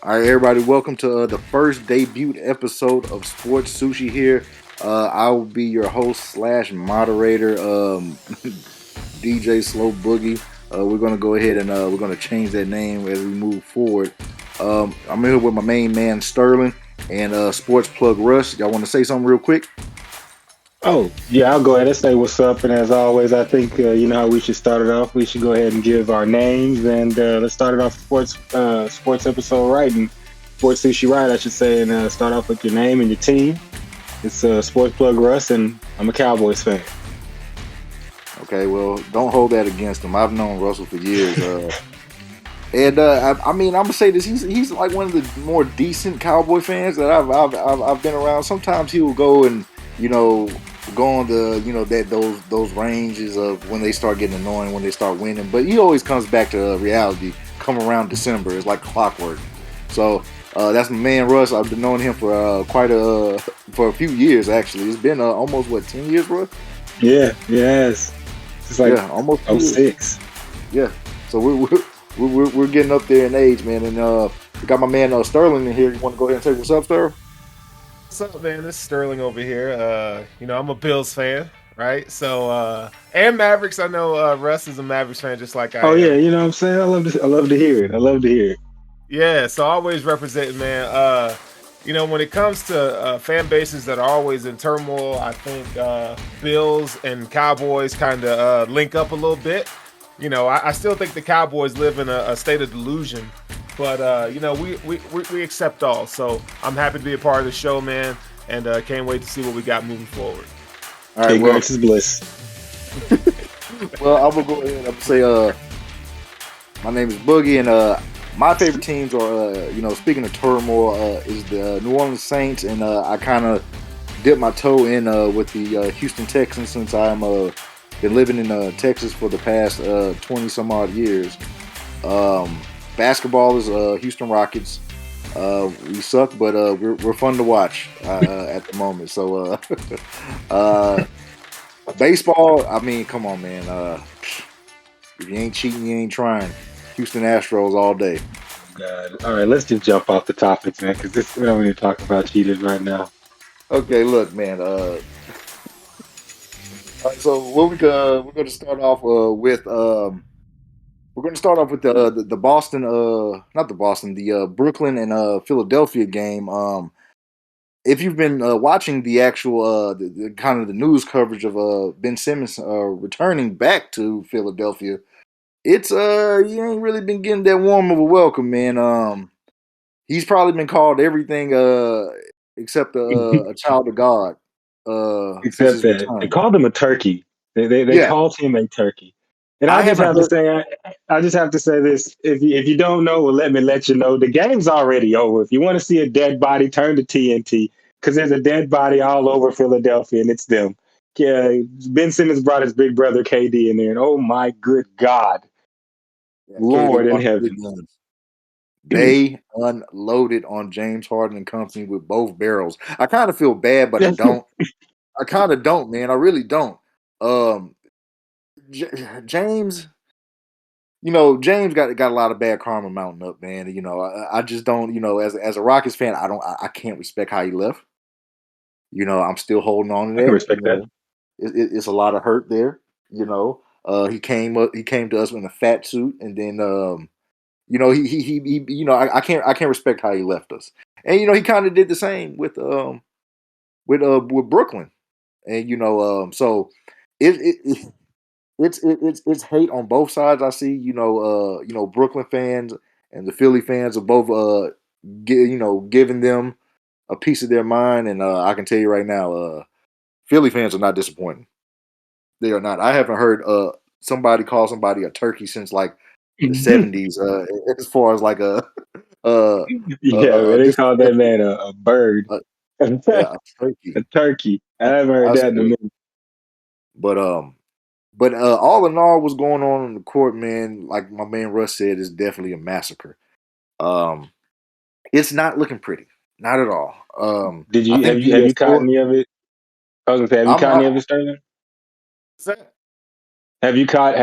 All right, everybody, welcome to the first debut episode of Sports Sushi here. I will be your host slash moderator, DJ Slow Boogie. We're going to go ahead and we're going to change that name as we move forward. I'm here with my main man, Sterling, and Sports Plug Russ. Y'all want to say something real quick? Oh, yeah, I'll go ahead and say what's up. And as always, I think you know how we should start it off. We should go ahead and give our names, and let's start it off sports episode right, and sports sushi right, I should say, and start off with your name and your team. It's Sports Plug Russ, and I'm a Cowboys fan. Okay, well, don't hold that against him. I've known Russell for years. And I mean, I'm gonna say this: he's like one of the more decent Cowboy fans that I've been around. Sometimes he will go and you know go on the that those ranges of when they start getting annoying when they start winning. But he always comes back to reality. Come around December, it's like clockwork. So that's my man Russ. I've been knowing him for for a few years actually. It's been almost what 10 years, bro. Yeah, yes, it's like Yeah, almost oh 2 years. six. Yeah. So we're getting up there in age, man. And we got my man Sterling in here. You want to go ahead and say what's up, Sterling? What's up, man? This is Sterling over here. I'm a Bills fan, right? And Mavericks. I know Russ is a Mavericks fan, just like I Oh yeah, am. you know what I'm saying. I love to hear it. I love to hear it. Yeah, so always representing, man. When it comes to fan bases that are always in turmoil, I think Bills and Cowboys kind of link up a little bit. I still think the Cowboys live in a state of delusion, but we accept all. So I'm happy to be a part of the show, man, and can't wait to see what we got moving forward. All right. Ignorance is bliss. Well, I'm gonna go ahead. I'm gonna say my name is Boogie, and my favorite teams are speaking of turmoil is the New Orleans Saints, and I kind of dipped my toe in with the Houston Texans since I'm been living in Texas for the past 20 some odd years. Basketball is Houston Rockets. We suck, but we're fun to watch at the moment. So uh, baseball, I mean, come on, man. If you ain't cheating, you ain't trying. Houston Astros all day. God. All right, let's just jump off the topics, man, because we don't need to talk about cheaters right now. Okay, look, man. All right, so we're going to start off with we're going to start off with the Boston not the Boston the Brooklyn and Philadelphia game. If you've been watching the actual the kind of the news coverage of Ben Simmons returning back to Philadelphia, it's you ain't really been getting that warm of a welcome, man. He's probably been called everything except a child of God since Except his that they return. called him a turkey. They Yeah, called him a turkey. And I I just haven't have to heard. say, I just have to say this. If you don't know, well, let me let you know. The game's already over. If you want to see a dead body, turn to TNT because there's a dead body all over Philadelphia, and it's them. Yeah, Ben Simmons brought his big brother KD in there, and oh my good God, Yeah, KD Lord in brought the big heaven. guns. They unloaded on James Harden and company with both barrels. I kind of feel bad, but I don't. I kind of don't, man. I really don't. Um, James, James got a lot of bad karma mounting up, man. I just don't. As a Rockets fan, I can't respect how he left. I'm still holding on to I can that. respect that. It's a lot of hurt there. He came to us in a fat suit, and then he I can't respect how he left us. And he kind of did the same with Brooklyn. And so it it's hate on both sides. I see, Brooklyn fans and the Philly fans are both giving them a piece of their mind, and I can tell you right now, Philly fans are not disappointed. They are not. I haven't heard somebody call somebody a turkey since like the '70s. As far as like uh, Yeah, man, they called that disrespectful, man a bird, uh, a yeah, a turkey. turkey. I haven't heard I that in a swear. minute. But all in all, what's going on the court, man? Like my man Russ said, is definitely a massacre. Um, it's not looking pretty, not at all. Did I you think have the you caught score. any of it? I was gonna say, have you I'm caught I, any of it, Sterling? What's that? Have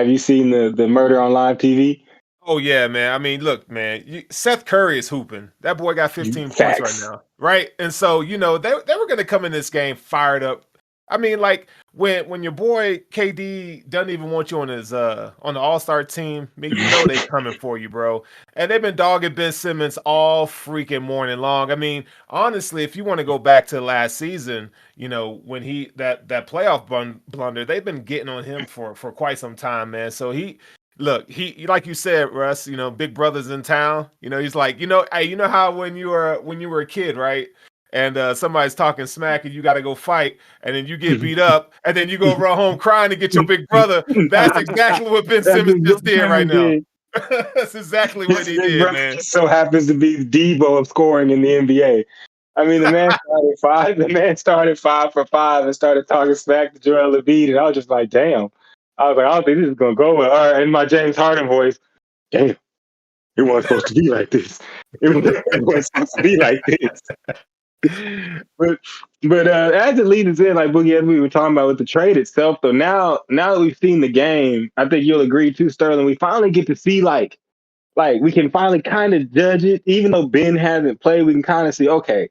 you seen the murder on live TV? Oh yeah, man. I mean, look, man. Seth Curry is hooping. That boy got 15 points right Facts. now, right? And so they were going to come in this game fired up. I mean, like when your boy KD doesn't even want you on his on the All Star team, I mean, they coming for you, bro. And they've been dogging Ben Simmons all freaking morning long. I mean, honestly, if you want to go back to last season, when he that playoff blunder, they've been getting on him for quite some time, man. So he like you said, Russ, big brother's in town. He's like, hey, how when you were a kid, right? And somebody's talking smack and you got to go fight, and then you get beat up, and then you go run home crying to get your big brother. That's exactly what Ben That's Simmons what just Ben did right Simmons now. did. That's exactly what His he big did, brother man. just so happens to be Debo of scoring in the NBA. I mean, the man started five. The man started 5 for 5 and started talking smack to Joel Embiid, and I was just like, "Damn!" I was like, "I don't think this is gonna go well." All right, in my James Harden voice, "Damn, it wasn't supposed to be like this. It wasn't supposed to be like this." But as it leads us in, like Boogie, as we were talking about with the trade itself, though, now that we've seen the game, I think you'll agree too, Sterling. We finally get to see like we can finally kind of judge it, even though Ben hasn't played. We can kind of see, okay,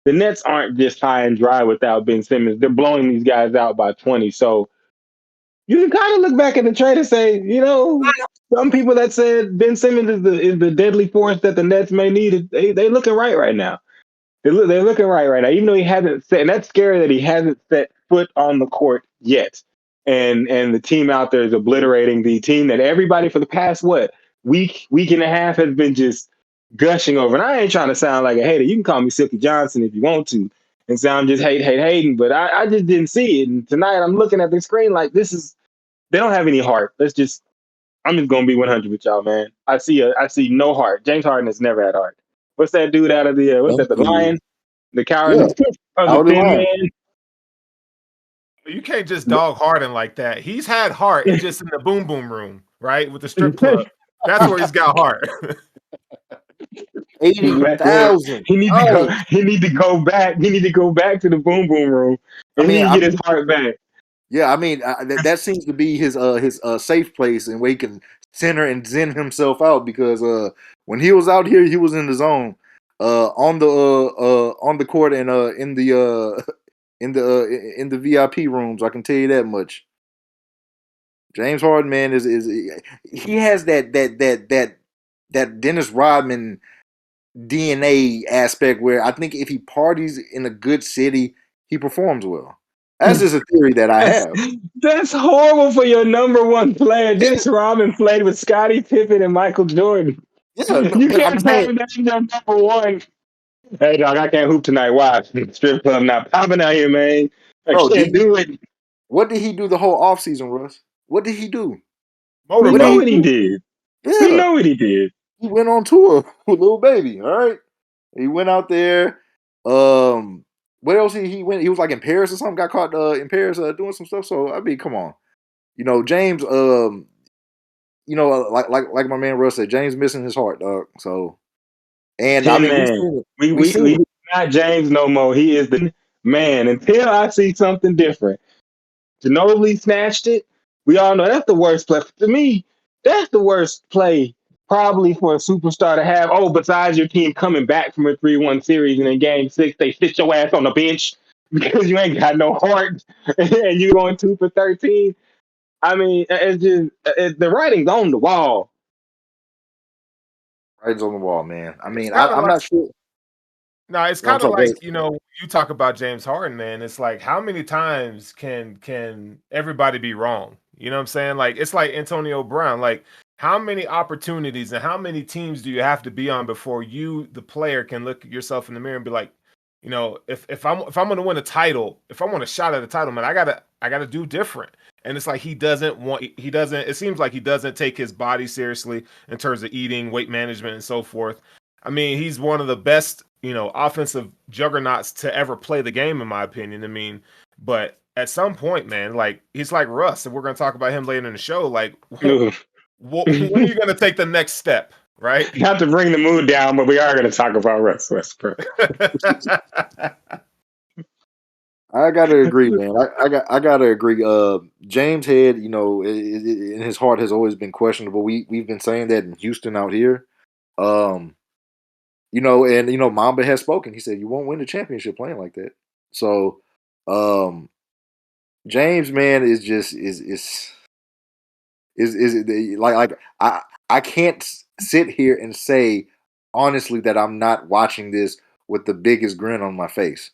the Nets aren't just high and dry without Ben Simmons. They're blowing these guys out by 20. So you can kind of look back at the trade and say, some people that said Ben Simmons is the deadly force that the Nets may need, they looking right now. They're looking right now, even though he hasn't set, and that's scary that he hasn't set foot on the court yet. And the team out there is obliterating the team that everybody for the past week and a half has been just gushing over. And I ain't trying to sound like a hater. You can call me Silky Johnson if you want to, and sound just hating. But I just didn't see it. And tonight I'm looking at the screen like they don't have any heart. I'm just gonna be 100 with y'all, man. I see no heart. James Harden has never had heart. What's that dude out of what's that, the Thank you. Lion? The coward Yeah, of the out of thin line. man. You can't just dog Harden like that. He's had heart. It's just in the boom boom room, right, with the strip club. That's where he's got heart. 80,000. He need to go. Oh, He need to go back. He need to go back to the boom boom room, I and he mean, need to I get his mean, heart back. yeah, I mean that seems to be his safe place and where he can center and zen himself out because when he was out here, he was in the zone, on the court and in the VIP rooms. I can tell you that much. James Harden, man, is he has that Dennis Rodman DNA aspect where I think if he parties in a good city, he performs well. That's just a theory that I That's have. that's horrible for your number one player. Yeah, Dennis Rodman played with Scottie Pippen and Michael Jordan. yeah, no, You but I'm can't have saying, him as your number one. Hey dog, I can't hoop tonight. Why? Strip club not popping out here, man. I bro, can't do it. what did he do the whole offseason, Russ? What did he do? We What did know he Motorboat. what he do? did. We Yeah, know what he did. he went on tour with Lil Baby. All right, he went out there. What else he went? He was like in Paris or something. Got caught in Paris doing some stuff. So I mean, come on, James. Like my man Russ said, James missing his heart, dog. So, and I Tin mean, we man. seen it. We We we seen we it. not James no more. He is the man. Until I see something different. Ginobili snatched it. We all know that's the worst play. To me, that's the worst play probably for a superstar to have. Oh, besides your team coming back from a 3-1 series and in game 6, they sit your ass on the bench because you ain't got no heart and you going 2 for 13. I mean, it's just the writing's on the wall. Right on the wall, man. I It's mean, kind of I'm like not sure. no, it's I'm kind of sorry, go ahead. like you talk about James Harden, man. It's like how many times can everybody be wrong? You know what I'm saying? Like it's like Antonio Brown. Like how many opportunities and how many teams do you have to be on before you, the player, can look at yourself in the mirror and be like, if I'm gonna win a title, if I want a shot at a title, man, I gotta do different. And it's like he doesn't. It seems like he doesn't take his body seriously in terms of eating, weight management, and so forth. I mean, he's one of the best, offensive juggernauts to ever play the game, in my opinion. I mean, but at some point, man, like he's like Russ, and we're going to talk about him later in the show. Like, Ugh. when are you going to take the next step, right? Not to bring the mood down, but we are going to talk about Russ Westbrook. I gotta agree, man. I gotta agree. James Head, in his heart has always been questionable. We've been saying that in Houston out here. Um, and Mamba has spoken. He said you won't win the championship playing like that. So, um, James, man, is just like I can't sit here and say honestly that I'm not watching this with the biggest grin on my face.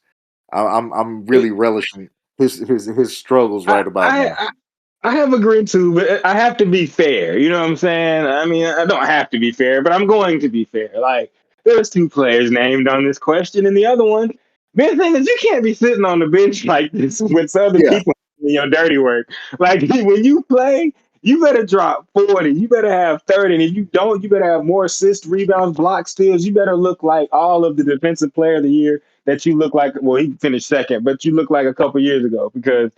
I'm really relishing his struggles I, right about I, now. I I have agreed to, but I have to be fair. You know what I'm saying? I mean, I don't have to be fair, but I'm going to be fair. Like, there's two players named on this question, and the other one, the thing is, you can't be sitting on the bench like this with other Yeah, people doing your dirty work. Like, when you play, you better drop 40. You better have 30. And if you don't, you better have more assists, rebounds, block steals. You better look like all of the defensive player of the year that you look like. Well, he finished second, but you look like a couple years ago because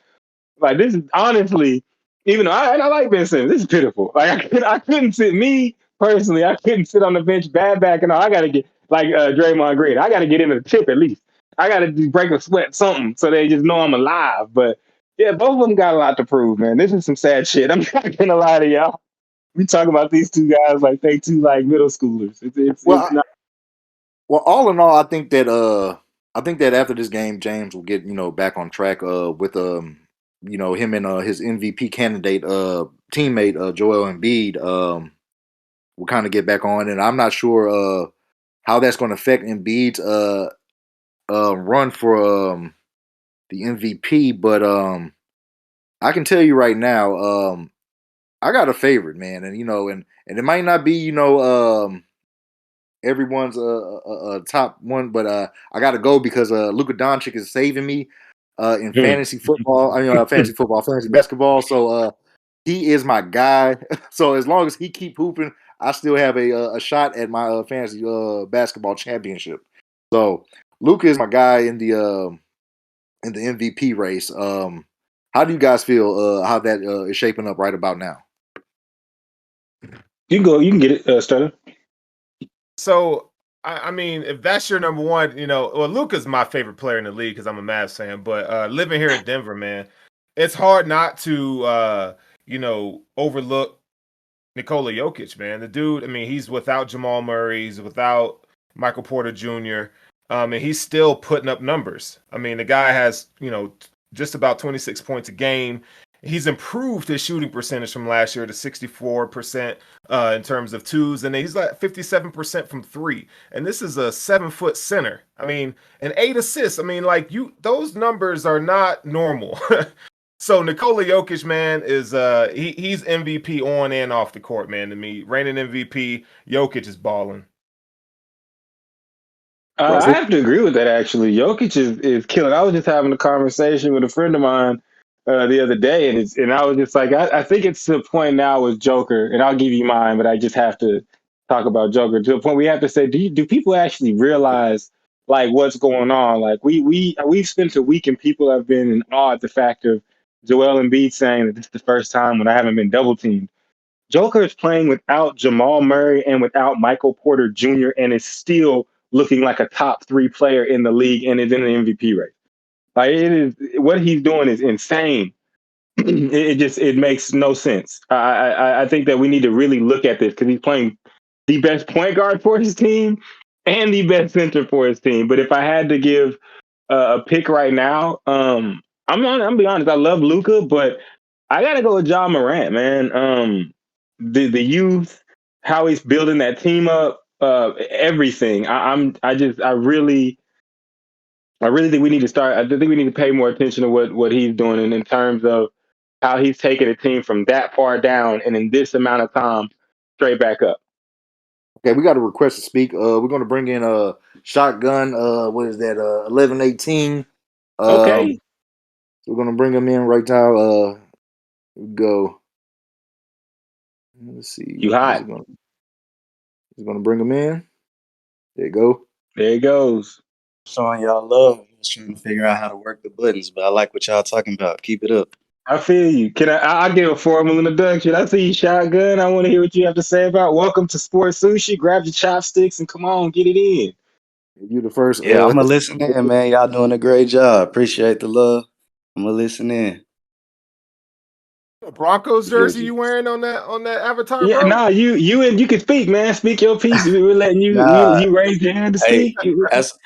like this is honestly, even though I like Ben Simmons, this is pitiful. Like I couldn't sit me personally. I couldn't sit on the bench, bad back and all. I got to get like Draymond Green. I got to get into the tip at least. I got to break a sweat something so they just know I'm alive. But yeah, both of them got a lot to prove, man. This is some sad shit. I'm not gonna lie to y'all. We talk about these two guys like they two like middle schoolers. well, It's not. well, all in all, I think that after this game, James will get back on track with him and his MVP candidate teammate Joel Embiid will kind of get back on, and I'm not sure how that's going to affect Embiid's run for the MVP, but I can tell you right now, I got a favorite, man, and and it might not be everyone's top one, but I got to go because Luka Doncic is saving me in Mm. fantasy football. I mean, fantasy football, fantasy basketball. So he is my guy. So as long as he keep hooping, I still have a shot at my fantasy basketball championship. So Luka is my guy in the MVP race. How do you guys feel? How that is shaping up right about now? You can go. You can get it, Stutter. So, I mean, if that's your number one, well, Luka's my favorite player in the league because I'm a Mavs fan. But living here in Denver, man, it's hard not to, overlook Nikola Jokic, man. The dude, I mean, he's without Jamal Murray, he's without Michael Porter Jr., and he's still putting up numbers. I mean, the guy has, just about 26 points a game. He's improved his shooting percentage from last year to 64% in terms of twos, and he's like 57% from three. And this is a 7-foot center. I mean, and 8 assists. I mean, like those numbers are not normal. So Nikola Jokic, man, is he's MVP on and off the court, man. To me, reigning MVP, Jokic is balling. I Russell? have to agree with that. Actually, Jokic is killing. I was just having a conversation with a friend of mine the other day, and I was just like, I think it's to the point now with Joker, and I'll give you mine, but I just have to talk about Joker to the point we have to say, do people actually realize like what's going on? Like we've spent a week and people have been in awe at the fact of Joel Embiid saying that this is the first time when I haven't been double teamed. Joker is playing without Jamal Murray and without Michael Porter Jr. and is still looking like a top three player in the league and is in the MVP race. Like it is what he's doing is insane. It makes no sense. I think that we need to really look at this because he's playing the best point guard for his team and the best center for his team. But if I had to give a pick right now, I'm be honest. I love Luca, but I gotta go with John Morant, man. The youth, how he's building that team up, everything. I really think we need to start. I think we need to pay more attention to what he's doing, and in terms of how he's taking a team from that far down and in this amount of time straight back up. Okay, we got a request to speak. We're going to bring in a shotgun. What is that? 1118. Okay, We're going to bring him in right now. Go. Let's you see. hot. He's going to bring him in. There you go. There he goes. Showing y'all love. Just trying to figure out how to work the buttons, but I like what y'all talking about. Keep it up. I feel you. I'll give a formal introduction. I see you, shotgun. I want to hear what you have to say about. Welcome to Sports Sushi. Grab your chopsticks and come on, get it in. You the first. Yeah, I'm gonna listen in, man. Y'all doing a great job. Appreciate the love. I'm gonna listen in. Broncos Yes, jersey you wearing on that avatar, Yeah, bro? nah, you can speak, man. Speak your piece. We're letting you Nah, you raise your hand to hey, speak.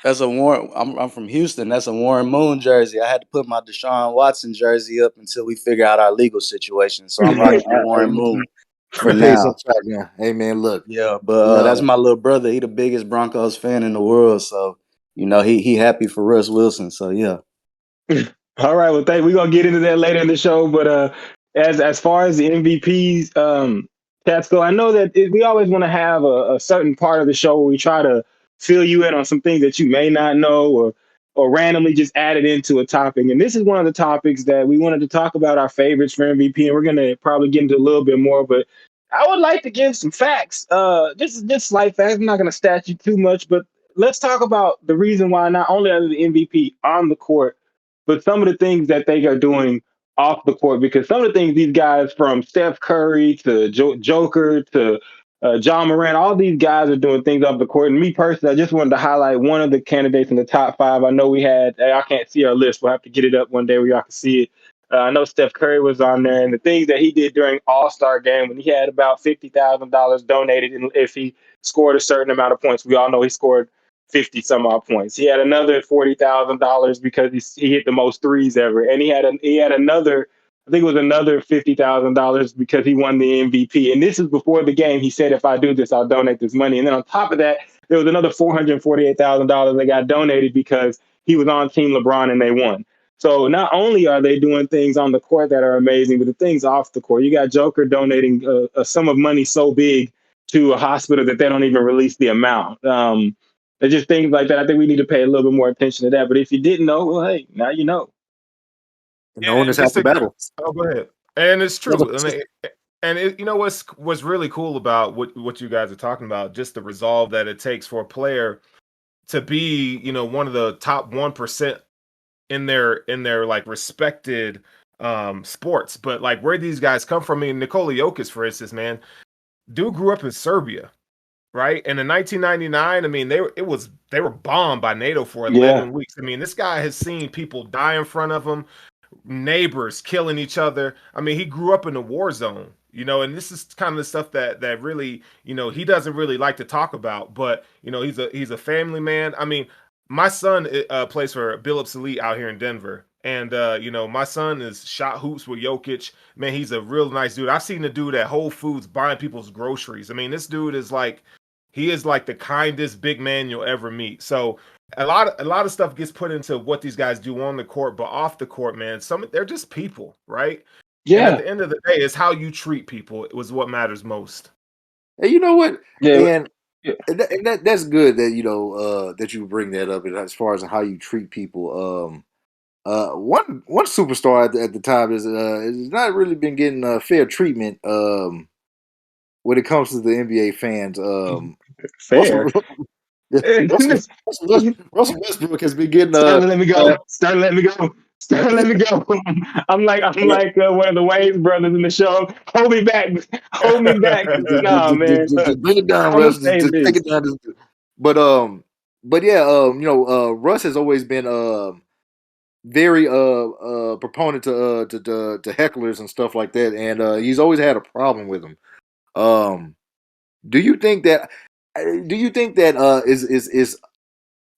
that's a Warren. I'm from Houston. That's a Warren Moon jersey. I had to put my Deshaun Watson jersey up until we figure out our legal situation. So I'm man. rocking the Warren Moon for You pay some now. track now. Hey man, look. Yeah, but You that's know, my little brother. He the biggest Broncos fan in the world. So he happy for Russ Wilson. So yeah. All right, well, we're gonna get into that later in the show. But as far as the MVPs stats go, I know that we always want to have a certain part of the show where we try to fill you in on some things that you may not know, or randomly just add it into a topic. And this is one of the topics that we wanted to talk about, our favorites for MVP, and we're gonna probably get into a little bit more. But I would like to give some facts. Just slight facts. I'm not gonna stat you too much, but let's talk about the reason why not only are they the MVP on the court, but some of the things that they are doing off the court. Because some of the things these guys, from Steph Curry to Joker to John Moran, all these guys are doing things off the court. And me personally, I just wanted to highlight one of the candidates in the top five. I know I can't see our list. We'll have to get it up one day where y'all can see it. I know Steph Curry was on there, and the things that he did during All-Star game when he had about $50,000 donated, and if he scored a certain amount of points. We all know he scored 50 some odd points. He had another $40,000 because he hit the most threes ever, and he had another, I think it was another $50,000 because he won the MVP. And this is before the game. He said, "If I do this, I'll donate this money." And then on top of that, there was another $448,000 that got donated because he was on Team LeBron and they won. So not only are they doing things on the court that are amazing, but the things off the court. You got Joker donating a sum of money so big to a hospital that they don't even release the amount. It's just things like that. I think we need to pay a little bit more attention to that. But if you didn't know, well, hey, now you know. Yeah, knowing and is half just the to battle. oh, go ahead. And it's That's true. I mean, and you know what's really cool about what you guys are talking about, just the resolve that it takes for a player to be, one of the top 1% in their like respected sports. But like where these guys come from, I mean, Nikola Jokic, for instance, man, dude grew up in Serbia, right? And in 1999, I mean, they were bombed by NATO for Yeah. 11 weeks. I mean, this guy has seen people die in front of him, neighbors killing each other. I mean, he grew up in a war zone, and this is kind of the stuff that really, he doesn't really like to talk about, but he's a family man. I mean, my son plays for Billups Elite out here in Denver. And my son is shot hoops with Jokic. Man, he's a real nice dude. I've seen the dude at Whole Foods buying people's groceries. I mean, this dude is like, he is like the kindest big man you'll ever meet. So a lot of stuff gets put into what these guys do on the court, but off the court, man, they're just people, right? And at Yeah. the end of the day, it's how you treat people. It was what matters most. And you know what? Yeah. And Yeah. that's good that that you bring that up as far as how you treat people. One superstar at the time is not really been getting fair treatment when it comes to the NBA fans. Russell Fair. Russell, Russell Westbrook has been getting Starting to let me go. Starting to let me go. Starting to let me go. I'm like one of the Wayne's brothers in the show. Hold me back. Hold me back. Nah, man. Look, just bring it down, I'm gonna Russ. say Just take this. it down. But but yeah, Russ has always been very proponent to hecklers and stuff like that, and he's always had a problem with them. Um, do you think that? Do you think that is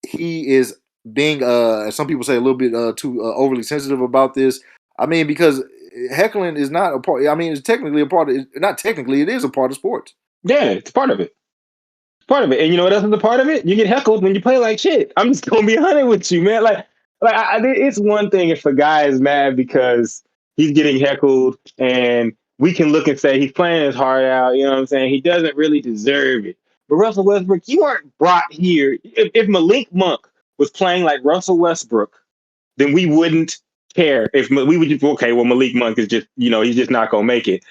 he is being as some people say a little bit too overly sensitive about this? I mean, because heckling is not a part. I mean, it's technically a part of. Not technically, it is a part of sports. Yeah, it's part of it. Part of it. And you know what else is a part of it? You get heckled when you play like shit. I'm just gonna be honest with you, man. It's one thing if a guy is mad because he's getting heckled, and we can look and say he's playing his heart out. You know what I'm saying? He doesn't really deserve it. But Russell Westbrook, you weren't brought here. If Malik Monk was playing like Russell Westbrook, then we wouldn't care. If we would just, okay, well, Malik Monk is just, he's just not gonna make it.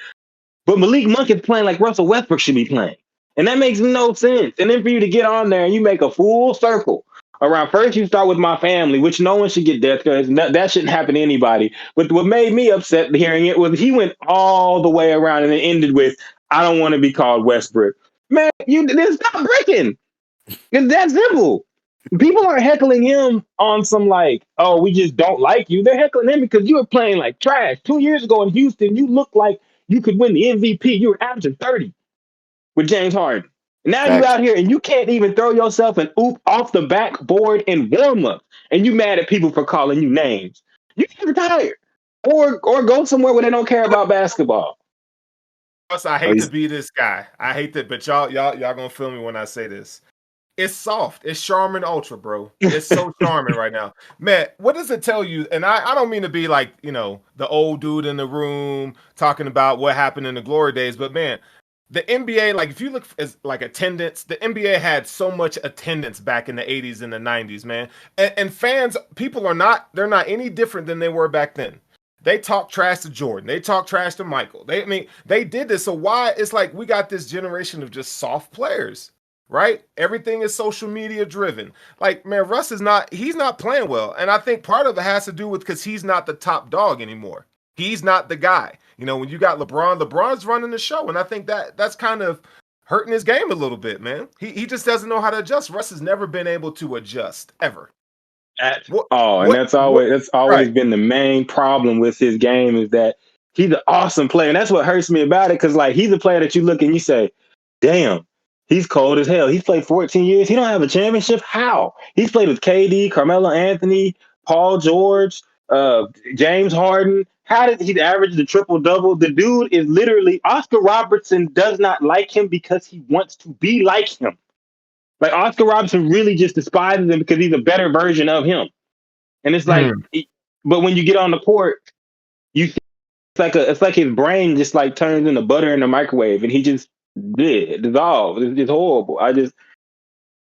But Malik Monk is playing like Russell Westbrook should be playing. And that makes no sense. And then for you to get on there and you make a full circle around, first you start with my family, which no one should get death because that shouldn't happen to anybody. But what made me upset hearing it was he went all the way around and it ended with, "I don't want to be called Westbrook." Man, you then stop breaking. It's that simple. People aren't heckling him on some like, oh, we just don't like you. They're heckling him because you were playing like trash 2 years ago in Houston. You looked like you could win the MVP. You were averaging 30 with James Harden. Now you Facts. out here and you can't even throw yourself an oop off the backboard in warm up, and you mad at people for calling you names. You can retire or go somewhere where they don't care about basketball. Plus, I hate to be this guy. I hate that, but y'all gonna feel me when I say this. It's soft. It's Charmin Ultra, bro. It's so charming right now. Man, what does it tell you? And I don't mean to be like, you know, the old dude in the room talking about what happened in the glory days, but man, the NBA, like if you look as like attendance, the NBA had so much attendance back in the 80s and the 90s, man. And fans, people they're not any different than they were back then. They talk trash to Jordan. They talk trash to Michael. They did this. So why it's like we got this generation of just soft players, right? Everything is social media driven. Like, man, Russ he's not playing well. And I think part of it has to do with because he's not the top dog anymore. He's not the guy. You know, when you got LeBron's running the show. And I think that's kind of hurting his game a little bit, man. He just doesn't know how to adjust. Russ has never been able to adjust, ever. That's always right. been the main problem with his game is that he's an awesome player. And that's what hurts me about it, because like he's a player that you look and you say, damn, he's cold as hell. He's played 14 years. He don't have a championship. How? He's played with KD, Carmelo Anthony, Paul George, James Harden. How did he average the triple-double? The dude is literally, Oscar Robertson does not like him because he wants to be like him. Like Oscar Robertson really just despises him because he's a better version of him. And it's like, but when you get on the court, it's like his brain just like turns into butter in the microwave, and he just dissolves. It's just horrible.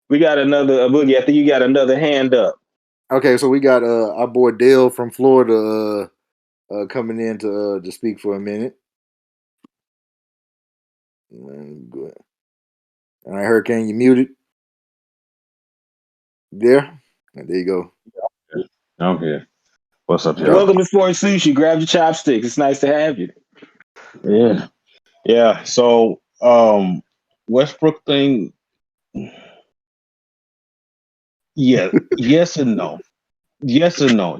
We got another Boogie. I think you got another hand up. Okay, so we got our boy Dale from Florida coming in to speak for a minute. Good. All right, Hurricane, you muted. There you go. I'm here. What's up, y'all? Welcome to Sports Sushi. Grab your chopsticks. It's nice to have you. Yeah. So, Westbrook thing. Yeah. Yes and no. Yes and no.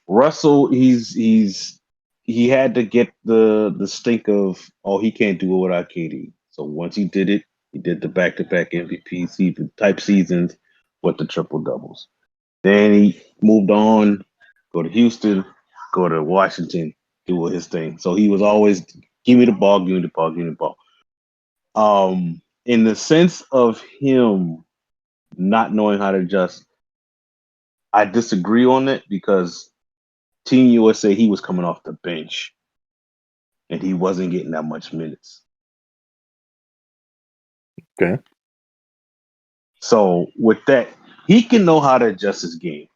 Russell. He had to get the stink of, oh, he can't do it without KD. So once he did it, he did the back-to-back MVP season type seasons with the triple doubles. Then he moved on, go to Houston, go to Washington, do his thing. So he was always, give me the ball, give me the ball, give me the ball. In the sense of him not knowing how to adjust, I disagree on it because Team USA, he was coming off the bench and he wasn't getting that much minutes. Okay. So with that, he can know how to adjust his game.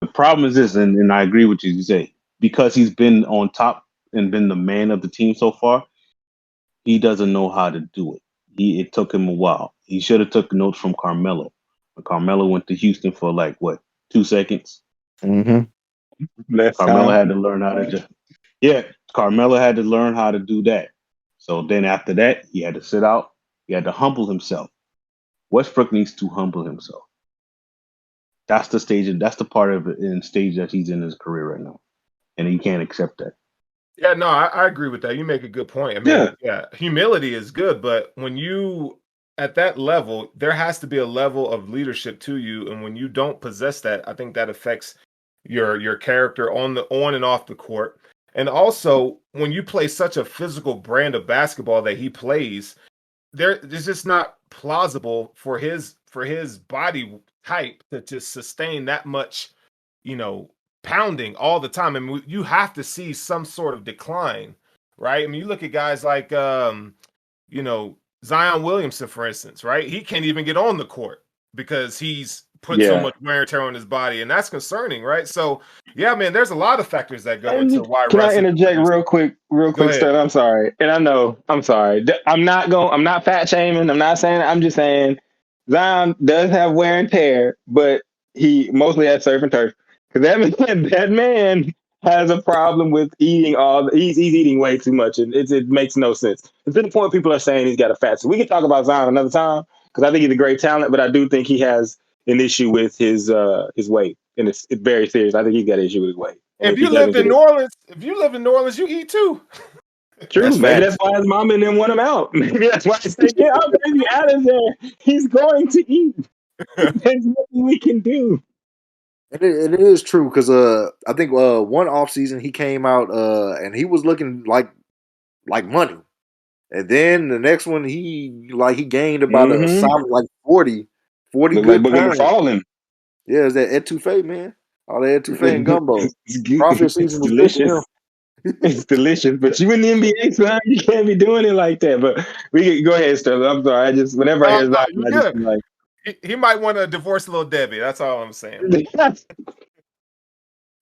The problem is this, and I agree with you say, because he's been on top and been the man of the team so far, he doesn't know how to do it. It took him a while. He should have took notes from Carmelo. When Carmelo went to Houston for 2 seconds. Mm-hmm. Carmelo had to learn how to Carmelo had to learn how to do that. So then after that, he had to sit out. He had to humble himself. Westbrook needs to humble himself. That's the stage, and that's the part of it in stage that he's in his career right now, and he can't accept that. Yeah, no, I agree with that. You make a good point. I mean, yeah, humility is good, but when you at that level, there has to be a level of leadership to you, and when you don't possess that, I think that affects your character on and off the court. And also, when you play such a physical brand of basketball that he plays, it's just not plausible for his body type to just sustain that much, pounding all the time. I mean, you have to see some sort of decline, right? I mean, you look at guys like Zion Williamson, for instance, right? He can't even get on the court because he's put so much wear and tear on his body, and that's concerning, right? So, yeah, man, there's a lot of factors that go into why. Can I interject real quick, Stan? I'm sorry, and I'm sorry. I'm not fat shaming. I'm not saying. I'm just saying Zion does have wear and tear, but he mostly has surf and turf. Because that man has a problem with eating he's eating way too much, and it makes no sense. It's to the point people are saying he's got a fat. So we can talk about Zion another time because I think he's a great talent, but I do think he has an issue with his weight, and it's very serious. I think he's got an issue with his weight. And If if he you doesn't lived get in it, New Orleans, you eat too. true. That's Maybe facts. that's why his mom and them want him out. Maybe that's why they say, "Get our baby out of there. He's going to eat. There's nothing we can do." It is true because I think one off season he came out and he was looking like money, and then the next one he gained about a Mm-hmm. solid like 40 Look like good Boogie pounds. McFarlane. Yeah, is that etouffee, man? All that etouffee and gumbo. It's good. Crawfish It's season was good for delicious. him. It's delicious, but you in the NBA, son, you can't be doing it like that. But we can go ahead, Sterling. I'm sorry. I just whenever I hear Zion, You I just good. be like, He might want to divorce little Debbie. That's all I'm saying.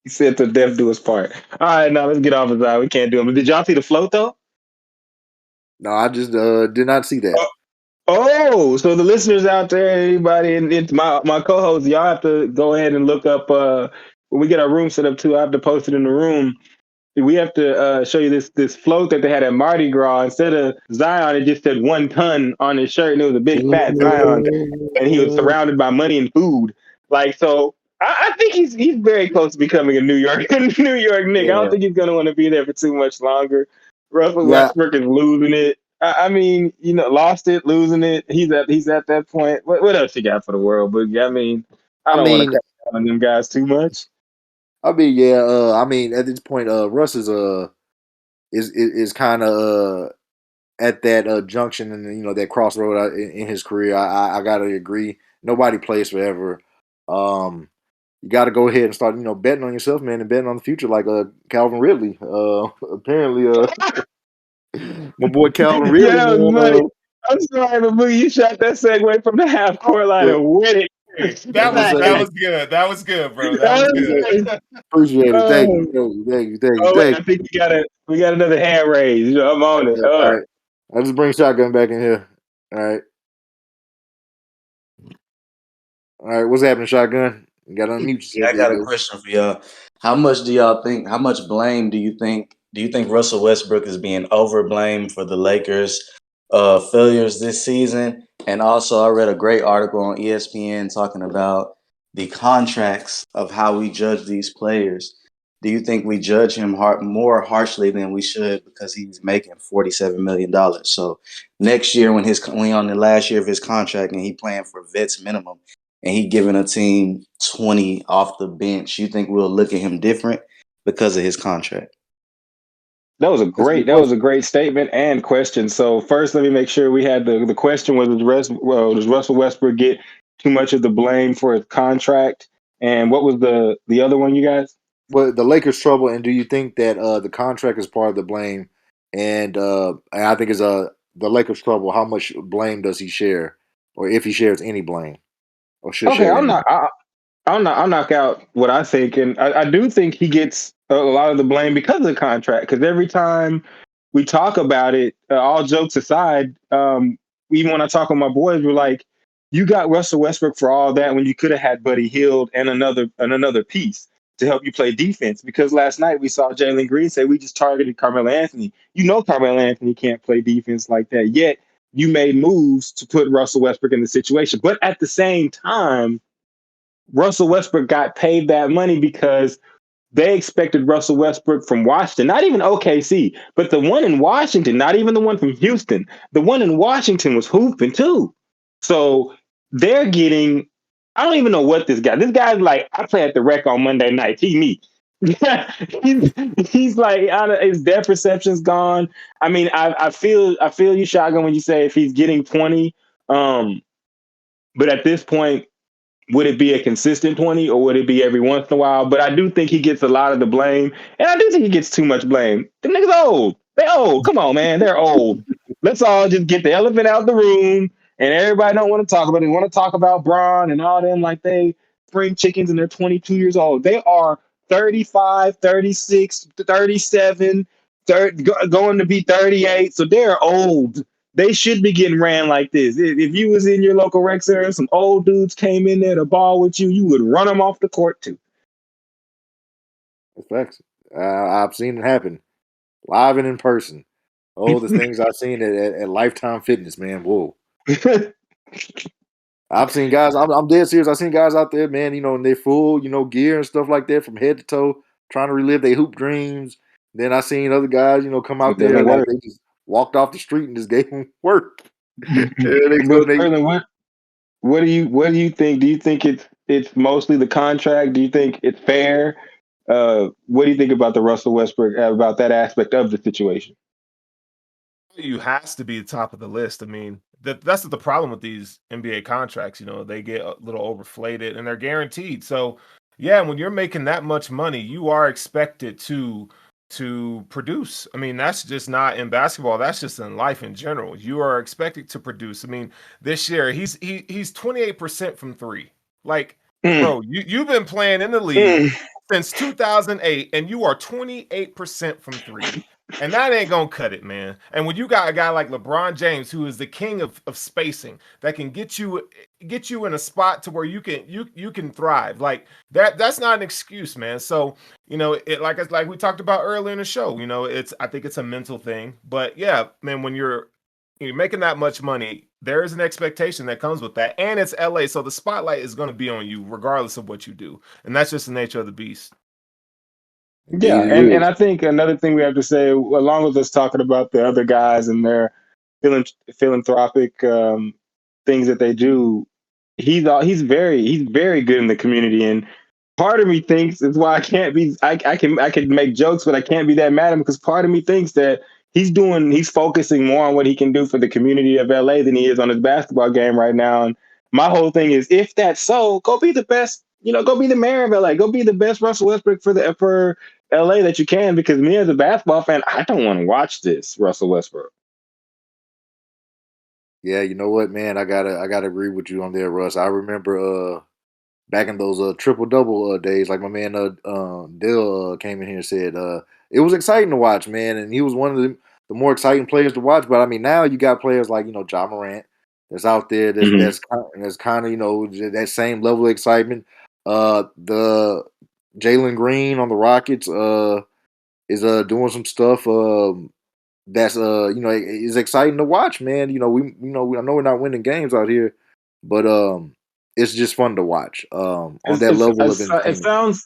he said to death do his part. All right, now let's get off of that. We can't do it. But did y'all see the float though? No, I just did not see that. Oh, so the listeners out there, anybody, and it's my co-host, y'all have to go ahead and look up when we get our room set up too. I have to post it in the room. We have to show you this float that they had at Mardi Gras. Instead of Zion, it just said 1 ton on his shirt, and it was a big fat Zion, and he was surrounded by money and food. Like, so I think he's very close to becoming a New York New York Knick. I don't Yeah, think he's gonna want to be there for too much longer. Russell yeah. Westbrook is losing it. I mean, lost it, losing it. He's at that point. What else you got for the world? But I mean, I I don't want to mean, cut down on them guys too much. yeah. I mean, at this point, Russ is kind of at that junction and that crossroad in his career. I gotta agree. Nobody plays forever. You got to go ahead and start betting on yourself, man, and betting on the future, like Calvin Ridley. Apparently, my boy Calvin Yeah, Ridley, that was man. funny. I'm sorry, but Boogie, you shot that segue from the half court line Yeah, and win it. Hey, I that was was gonna that say, was good. That was good, bro. That That was was good. good. appreciate it. Thank you, Oh, thank you, thank you, thank you, oh wait, thank I think we got another hand raised. I'm on it. you. All right, I just bring shotgun back in here. All right. What's happening, shotgun? You got to unmute Yeah, yourself. I There you got a go. question for y'all. How much do y'all think? How much blame do you think Russell Westbrook is being overblamed for the Lakers' failures this season? And also, I read a great article on ESPN talking about the contracts of how we judge these players. Do you think we judge him more harshly than we should because he's making $47 million? So next year, when he on the last year of his contract and he playing for vets minimum, and he giving a team 20 off the bench, you think we'll look at him different because of his contract? That was That's a good a question. great statement and question. So first, let me make sure we had the question was does Russell Westbrook get too much of the blame for his contract? And what was the other one, you guys? But the Lakers' trouble, and do you think that the contract is part of the blame? And I think it's the Lakers' trouble. How much blame does he share, or if he shares any blame, or should Okay, share any? I'll knock out what I think, and I do think he gets a lot of the blame because of the contract. Because every time we talk about it, all jokes aside, even when I talk with my boys, we're like, "You got Russell Westbrook for all that when you could have had Buddy Hield and another piece to help you play defense." Because last night we saw Jalen Green say we just targeted Carmelo Anthony. You know Carmelo Anthony can't play defense like that. Yet you made moves to put Russell Westbrook in the situation, but at the same time Russell Westbrook got paid that money because they expected Russell Westbrook from Washington, not even OKC, but the one in Washington, not even the one from Houston. The one in Washington was hooping too. So they're getting, I don't even know what this guy's like, I play at the rec on Monday nights. He me. he's like, his depth perception's gone. I mean, I feel you, Shotgun, when you say if he's getting 20. But at this point, would it be a consistent 20 or would it be every once in a while? But I do think he gets a lot of the blame. And I do think he gets too much blame. The niggas old. They old. Come on, man. They're old. Let's all just get the elephant out the room. And everybody don't want to talk about it. They want to talk about Braun and all them like they spring chickens and they're 22 years old. They are 35, 36, 37, 30, going to be 38. So they're old. They should be getting ran like this. If you was in your local rec center and some old dudes came in there to ball with you, you would run them off the court too. That's facts. I've seen it happen live and in person. Oh, the things I've seen at Lifetime Fitness, man. Whoa. I've seen guys. I'm dead serious. I've seen guys out there, man. In their full, gear and stuff like that, from head to toe, trying to relive their hoop dreams. Then I seen other guys, come out It there doesn't and work. they just walked off the street and just gave them work. And But Sterling, what do you think? Do you think it's mostly the contract? Do you think it's fair? What do you think about the Russell Westbrook, about that aspect of the situation? You has to be the top of the list. I mean, that's the problem with these NBA contracts. They get a little overflated and they're guaranteed. So, yeah, when you're making that much money, you are expected to produce. I mean, that's just not in basketball. That's just in life in general. You are expected to produce. I mean, this year he's 28% from three. Like, bro, you've been playing in the league since 2008, and you are 28% from three. And that ain't gonna cut it, man. And when you got a guy like LeBron James, who is the king of spacing, that can get you in a spot to where you can thrive. Like that's not an excuse, man. So it like we talked about earlier in the show. I think it's a mental thing. But yeah, man, when you're making that much money, there is an expectation that comes with that, and it's LA, so the spotlight is going to be on you regardless of what you do, and that's just the nature of the beast. Yeah, Indeed it and is. I think another thing we have to say, along with us talking about the other guys and their philanthropic things that they do, he's very good in the community, and part of me thinks it's why I can't be. I can make jokes, but I can't be that mad at him because part of me thinks that he's focusing more on what he can do for the community of LA than he is on his basketball game right now. And my whole thing is, if that's so, go be the best. Go be the mayor of LA. Go be the best Russell Westbrook for LA that you can. Because me as a basketball fan, I don't want to watch this Russell Westbrook. Yeah, you know what, man? I gotta agree with you on there, Russ. I remember back in those triple double days, like my man Dill came in here and said it was exciting to watch, man, and he was one of the more exciting players to watch. But I mean, now you got players like Ja Morant that's out there that's kind of that same level of excitement. The Jalen Green on the Rockets is doing some stuff that's is exciting to watch, man. I know we're not winning games out here, but it's just fun to watch on that level of It entertainment.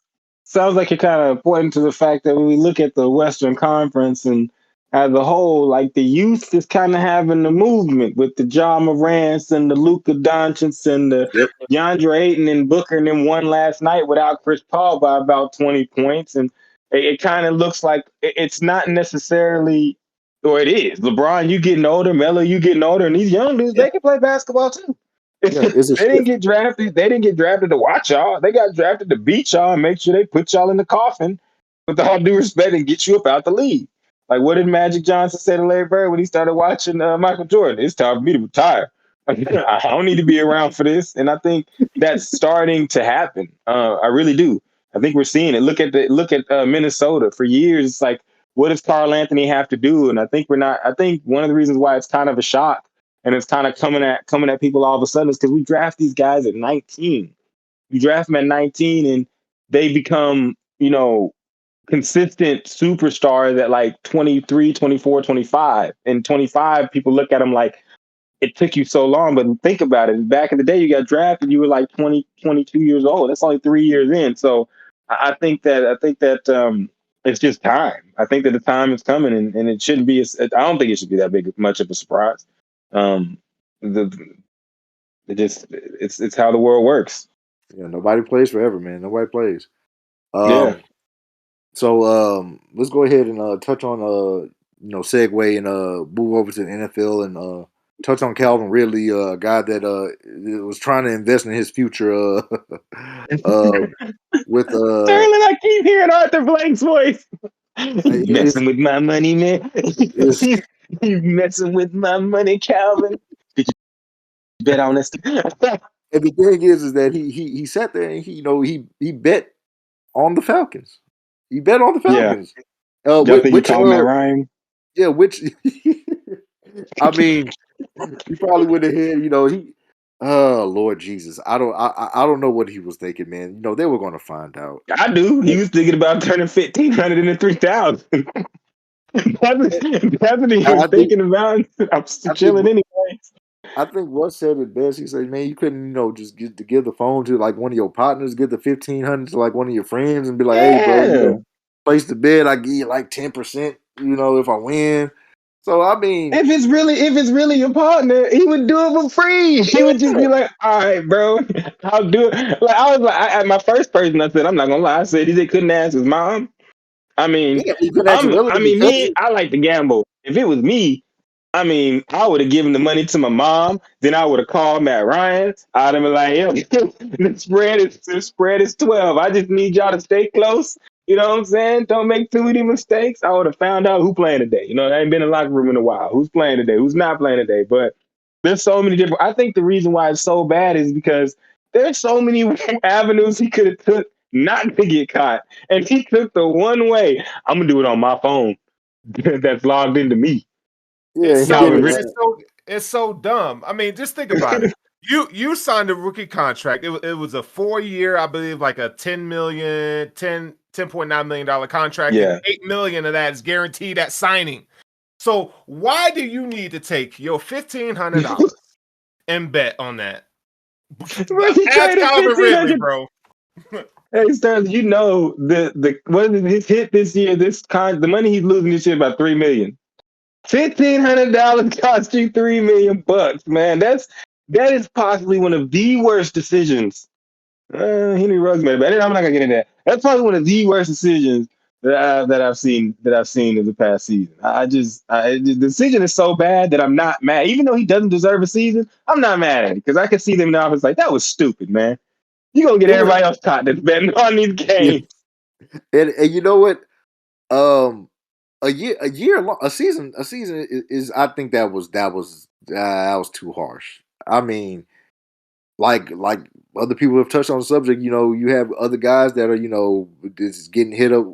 sounds like you're kind of pointing to the fact that when we look at the Western Conference and as a whole, like the youth is kind of having the movement with the Ja Morants and the Luka Doncic and the Yep. DeAndre Ayton and Booker, and then won last night without Chris Paul by about 20 points. And it kind of looks like it's not necessarily, or it is. LeBron, you getting older, Melo, you getting older, and these young dudes, Yeah, they can play basketball too. yeah, it's a They didn't shift. get drafted. They didn't get drafted to watch y'all. They got drafted to beat y'all and make sure they put y'all in the coffin with all due respect and get you up out the league. Like, what did Magic Johnson say to Larry Bird when he started watching Michael Jordan? It's time for me to retire. I don't need to be around for this. And I think that's starting to happen. I really do. I think we're seeing it. Look at Minnesota. For years, it's like, what does Carl Anthony have to do? And I think we're not. I think one of the reasons why it's kind of a shock and it's kind of coming at people all of a sudden is because we draft these guys at 19. You draft them at 19 and they become, consistent superstars at like 23, 24, 25. And 25, people look at them like, it took you so long. But think about it. Back in the day, you got drafted, you were like 20, 22 years old. That's only 3 years in. So I think that it's just time. I think that the time is coming, and it shouldn't be. I don't think it should be that big much of a surprise. Um, the it's how the world works. Yeah, nobody plays forever, man. Nobody plays. Yeah. So let's go ahead and touch on segue and move over to the NFL and touch on Calvin Ridley, a guy that was trying to invest in his future uh with Sterling, I keep hearing Arthur Blank's voice. You it's, messing with my money, man. it's You messing with my money, Calvin. Did you bet on this? and the thing is that he sat there and he bet on the Falcons. He bet on the Yeah. Falcons. Y'all think you Which call Matt Ryan? yeah, which I mean, he probably went ahead. Oh Lord Jesus, I don't know what he was thinking, man. They were going to find out. I do. He was thinking about turning 1,500 into 3,000. That's what he was I think thinking about. I'm still I think chilling anyway. I think Russ said it best. He said, "Man, you couldn't, just give the phone to like one of your partners, give the 1,500 to like one of your friends, and be like, hey, bro, Yeah. place the bet. I give you like 10%, if I win.' So I mean, If it's really your partner, he would do it for free. He would just be like, "All right, bro, I'll do it." Like I was like, my first person I said, I'm not gonna lie. I said he couldn't ask his mom. I mean, yeah, you couldn't ask your relative me, cousin. I like to gamble. If it was me, I mean, I would have given the money to my mom. Then I would have called Matt Ryan. I'd have been like, "Yo, the spread is 12. I just need y'all to stay close. You know what I'm saying? Don't make too many mistakes." I would have found out who playing today. I ain't been in the locker room in a while. Who's playing today? Who's not playing today? But there's so many different. I think the reason why it's so bad is because there's so many avenues he could have took not to get caught, and he took the one way. I'm gonna do it on my phone that's logged into me. Yeah, he did Calvin it. Ridley. It's so dumb. I mean, just think about it. You signed a rookie contract. It was a 4-year, I believe, like a $10.9 million contract, and Yeah. $8 million of that is guaranteed at signing. So why do you need to take your $1,500 and bet on that? Rookie Ask traded Calvin Ridley, 1,500. bro. Hey Sterling, the what is his hit this year? The money he's losing this year about $3 million. $1,500 cost you $3 million, man. That is possibly one of the worst decisions. Henry Ruggs made it, but I'm not gonna get into that. That's probably one of the worst decisions that I've seen in the past season. The decision is so bad that I'm not mad. Even though he doesn't deserve a season, I'm not mad at it because I can see them in the office like that was stupid, man. You gonna get It was, everybody else caught that's betting on these yeah. games. And you know what? Um, a season is. I think that was too harsh. I mean, like other people have touched on the subject. You have other guys that are just getting hit up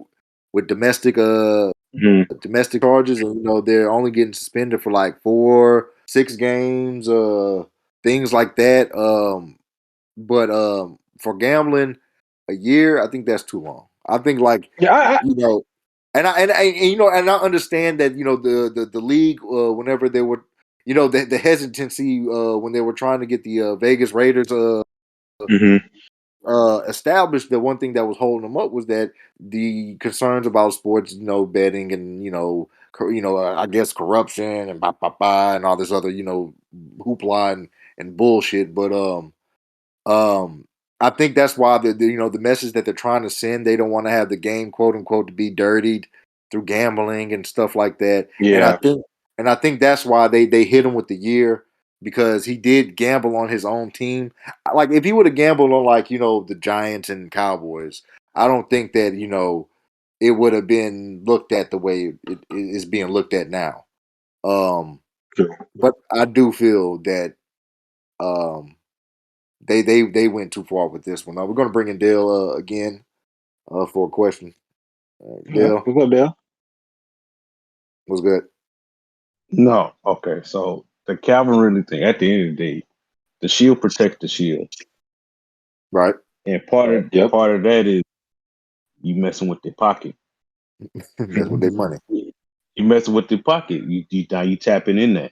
with domestic charges, and they're only getting suspended for like 4, 6 games, things like that. But for gambling, a year, I think that's too long. I think like Yeah, you know, and I understand that the league, whenever they were the hesitancy, when they were trying to get the Vegas Raiders mhm. established, the one thing that was holding them up was that the concerns about sports, betting, and I guess corruption and and all this other hoopla and bullshit. But um, I think that's why the message that they're trying to send, they don't want to have the game, quote unquote, to be dirtied through gambling and stuff like that. And I Yeah, think that's why they hit him with the year, because he did gamble on his own team. Like if he would have gambled on like the Giants and Cowboys, I don't think that it would have been looked at the way it is being looked at now. Um, true. but I do feel that um, they went too far with this one. Now we're going to bring in Dale again for a question. Yeah, Dale, what's up, Dale? was good, No, okay. So the Calvin Ridley thing. At the end of the day, the shield protects the shield, right? and part of that is you messing with their pocket. That's what they money. You messing with their pocket. Now you tapping in that.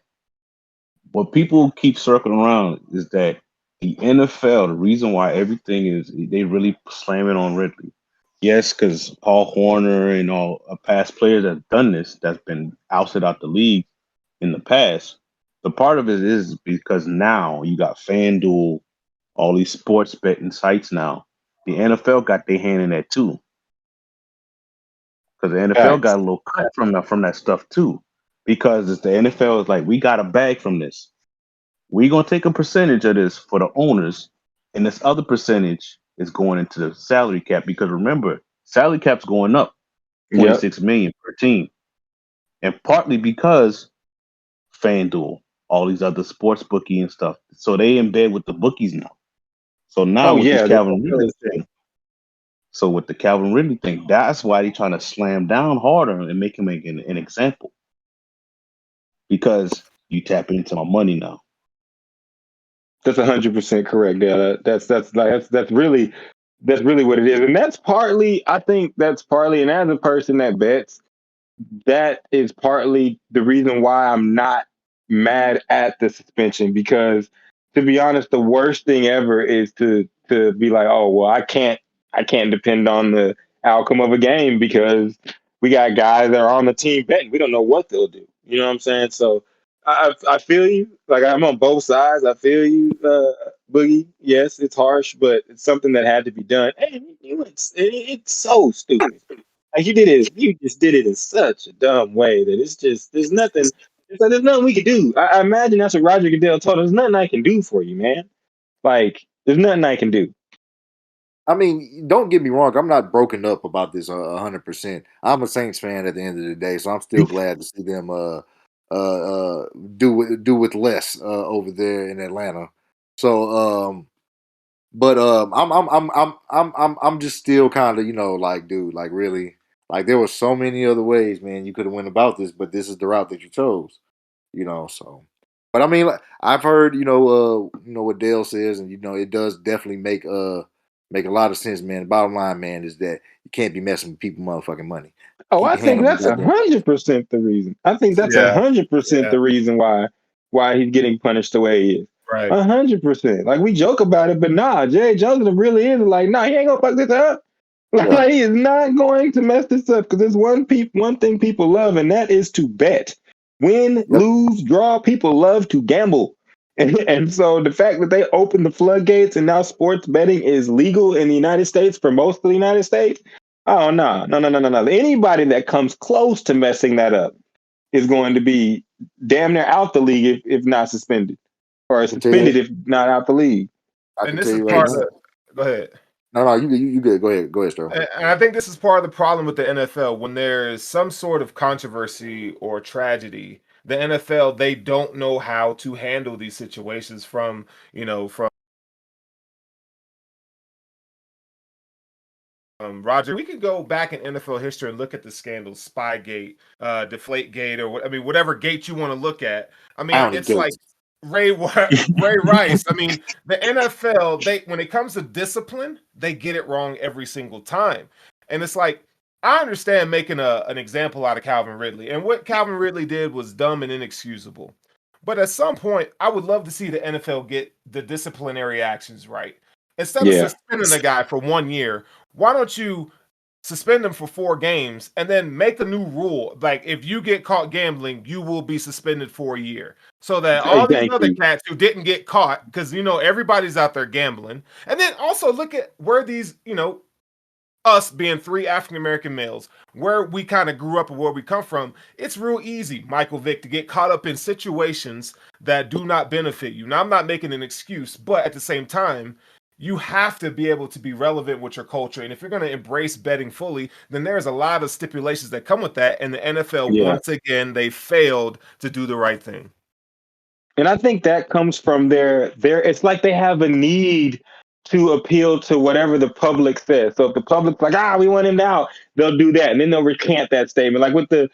What people keep circling around is that the NFL, the reason why everything is they really slamming on Ridley. Yes, because Paul Horner and all past players have done this, that's been ousted out the league in the past. The part of it is because now you got FanDuel, all these sports betting sites now. The NFL got their hand in that too. Because the NFL Facts. got a little cut from that stuff too. Because it's the NFL is like, we got a bag from this. We're gonna take a percentage of this for the owners, and this other percentage is going into the salary cap. Because remember, salary cap's going up Yep. 26 million per team. And partly because FanDuel, all these other sports bookie and stuff. So they in bed with the bookies now. So now Oh with this yeah. Calvin Ridley thing, that's why they're trying to slam down harder and make him an example. Because you tap into my money now. That's 100% correct. Yeah, that's really what it is, and that's partly. I think that's partly, and as a person that bets, that is partly the reason why I'm not mad at the suspension because, to be honest, the worst thing ever is to be like, oh well, I can't depend on the outcome of a game because we got guys that are on the team betting. We don't know what they'll do. You know what I'm saying? So I feel you. Like I'm on both sides. I feel you, Boogie. Yes, it's harsh, but it's something that had to be done. And it's so stupid. Like you just did it in such a dumb way that it's just there's nothing. It's like there's nothing we can do. I imagine that's what Roger Goodell told us. There's nothing I can do for you, man. Like there's nothing I can do. I mean, don't get me wrong. I'm not broken up about this 100%. I'm a Saints fan at the end of the day, so I'm still glad to see them do with less over there in Atlanta. So, but I'm just still kind of like, dude, like really, like there were so many other ways, man. You could have went about this, but this is the route that you chose. So. But I mean, like, I've heard what Dale says, and it does definitely make a lot of sense, man. The bottom line, man, is that you can't be messing with people motherfucking money. Oh, Keep I your hand think on the that's goddamn. 100% the reason. I think that's Yeah, 100% yeah, the reason why he's getting punished the way he is. right. 100%. Like we joke about it, but nah, Jay Joseph really is like, nah, he ain't gonna fuck this up. Yeah, Like he is not going to mess this up because there's one thing people love, and that is to bet. Win, yep. lose, draw. People love to gamble. And so the fact that they opened the floodgates and now sports betting is legal in the United States for most of the United States. Oh no. Anybody that comes close to messing that up is going to be damn near out the league if not suspended. Or I can tell you, suspended if not out the league. I And can this tell is you right part now. of. Go ahead. No, you good. Go ahead, Sterling. And I think this is part of the problem with the NFL. When there's some sort of controversy or tragedy, the NFL, they don't know how to handle these situations from Roger. We could go back in NFL history and look at the scandals, Spygate, Deflategate, or whatever gate you want to look at. I mean, Bounty it's like Gates. Ray Rice. I mean, the NFL, when it comes to discipline, they get it wrong every single time. And it's like, I understand making an example out of Calvin Ridley. And what Calvin Ridley did was dumb and inexcusable. But at some point, I would love to see the NFL get the disciplinary actions right. Instead of Yeah. suspending a guy for 1 year, why don't you suspend him for 4 games and then make a new rule? Like, if you get caught gambling, you will be suspended for a year. So that Hey, all these thank other you. cats who didn't get caught, because everybody's out there gambling. And then also look at where these, us being 3 African American males, where we kind of grew up and where we come from, it's real easy, Michael Vick, to get caught up in situations that do not benefit you. Now, I'm not making an excuse, but at the same time, you have to be able to be relevant with your culture. And if you're going to embrace betting fully, then there's a lot of stipulations that come with that. And the NFL, Yeah. once again, they failed to do the right thing. And I think that comes from their it's like they have a need to appeal to whatever the public says. So if the public's like, we want him out, they'll do that. And then they'll recant that statement. Like with the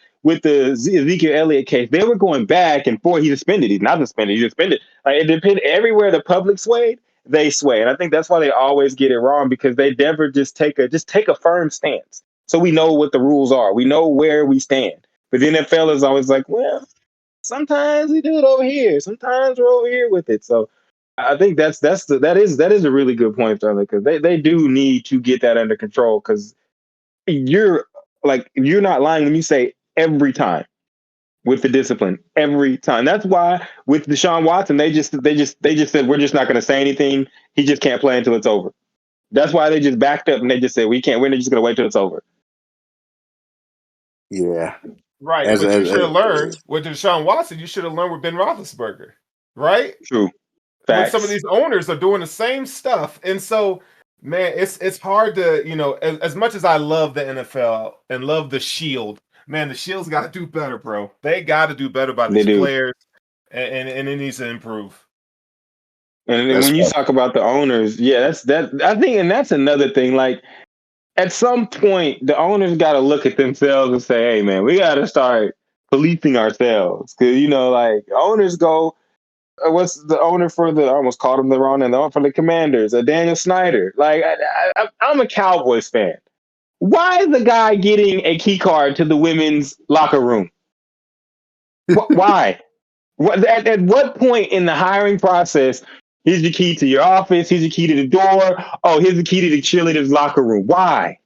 Ezekiel Elliott case, they were going back and forth. He's suspended. He's not suspended. He's suspended. Like it depends everywhere the public swayed, they sway. And I think that's why they always get it wrong because they never just take a firm stance. So we know what the rules are. We know where we stand. But the NFL is always like, well, sometimes we do it over here. Sometimes we're over here with it. So I think that is a really good point, Sterling, because they do need to get that under control. Because you're not lying when you say every time with the discipline every time. That's why with Deshaun Watson, they just said we're just not going to say anything. He just can't play until it's over. That's why they just backed up and they just said we can't. We're just going to wait till it's over. Yeah. Right. As, What you as, should as have learned with Deshaun Watson, you should have learned with Ben Roethlisberger. Right? True. When some of Facts. these owners are doing the same stuff. And so, man, it's hard to, as much as I love the NFL and love the Shield, man, the Shield's got to do better, bro. They got to do better by They these do. players, and it needs to improve. And then that's when you talk about the owners, yeah, I think, and that's another thing. Like at some point, the owners got to look at themselves and say, "Hey, man, we got to start policing ourselves." Because like owners go, what's the owner for the? I almost called him the wrong name. The owner for the Commanders, Daniel Snyder. Like I'm a Cowboys fan. Why is the guy getting a key card to the women's locker room? Why? At what point in the hiring process, here's the key to your office, here's the key to the door, oh, here's the key to the cheerleaders' locker room. Why?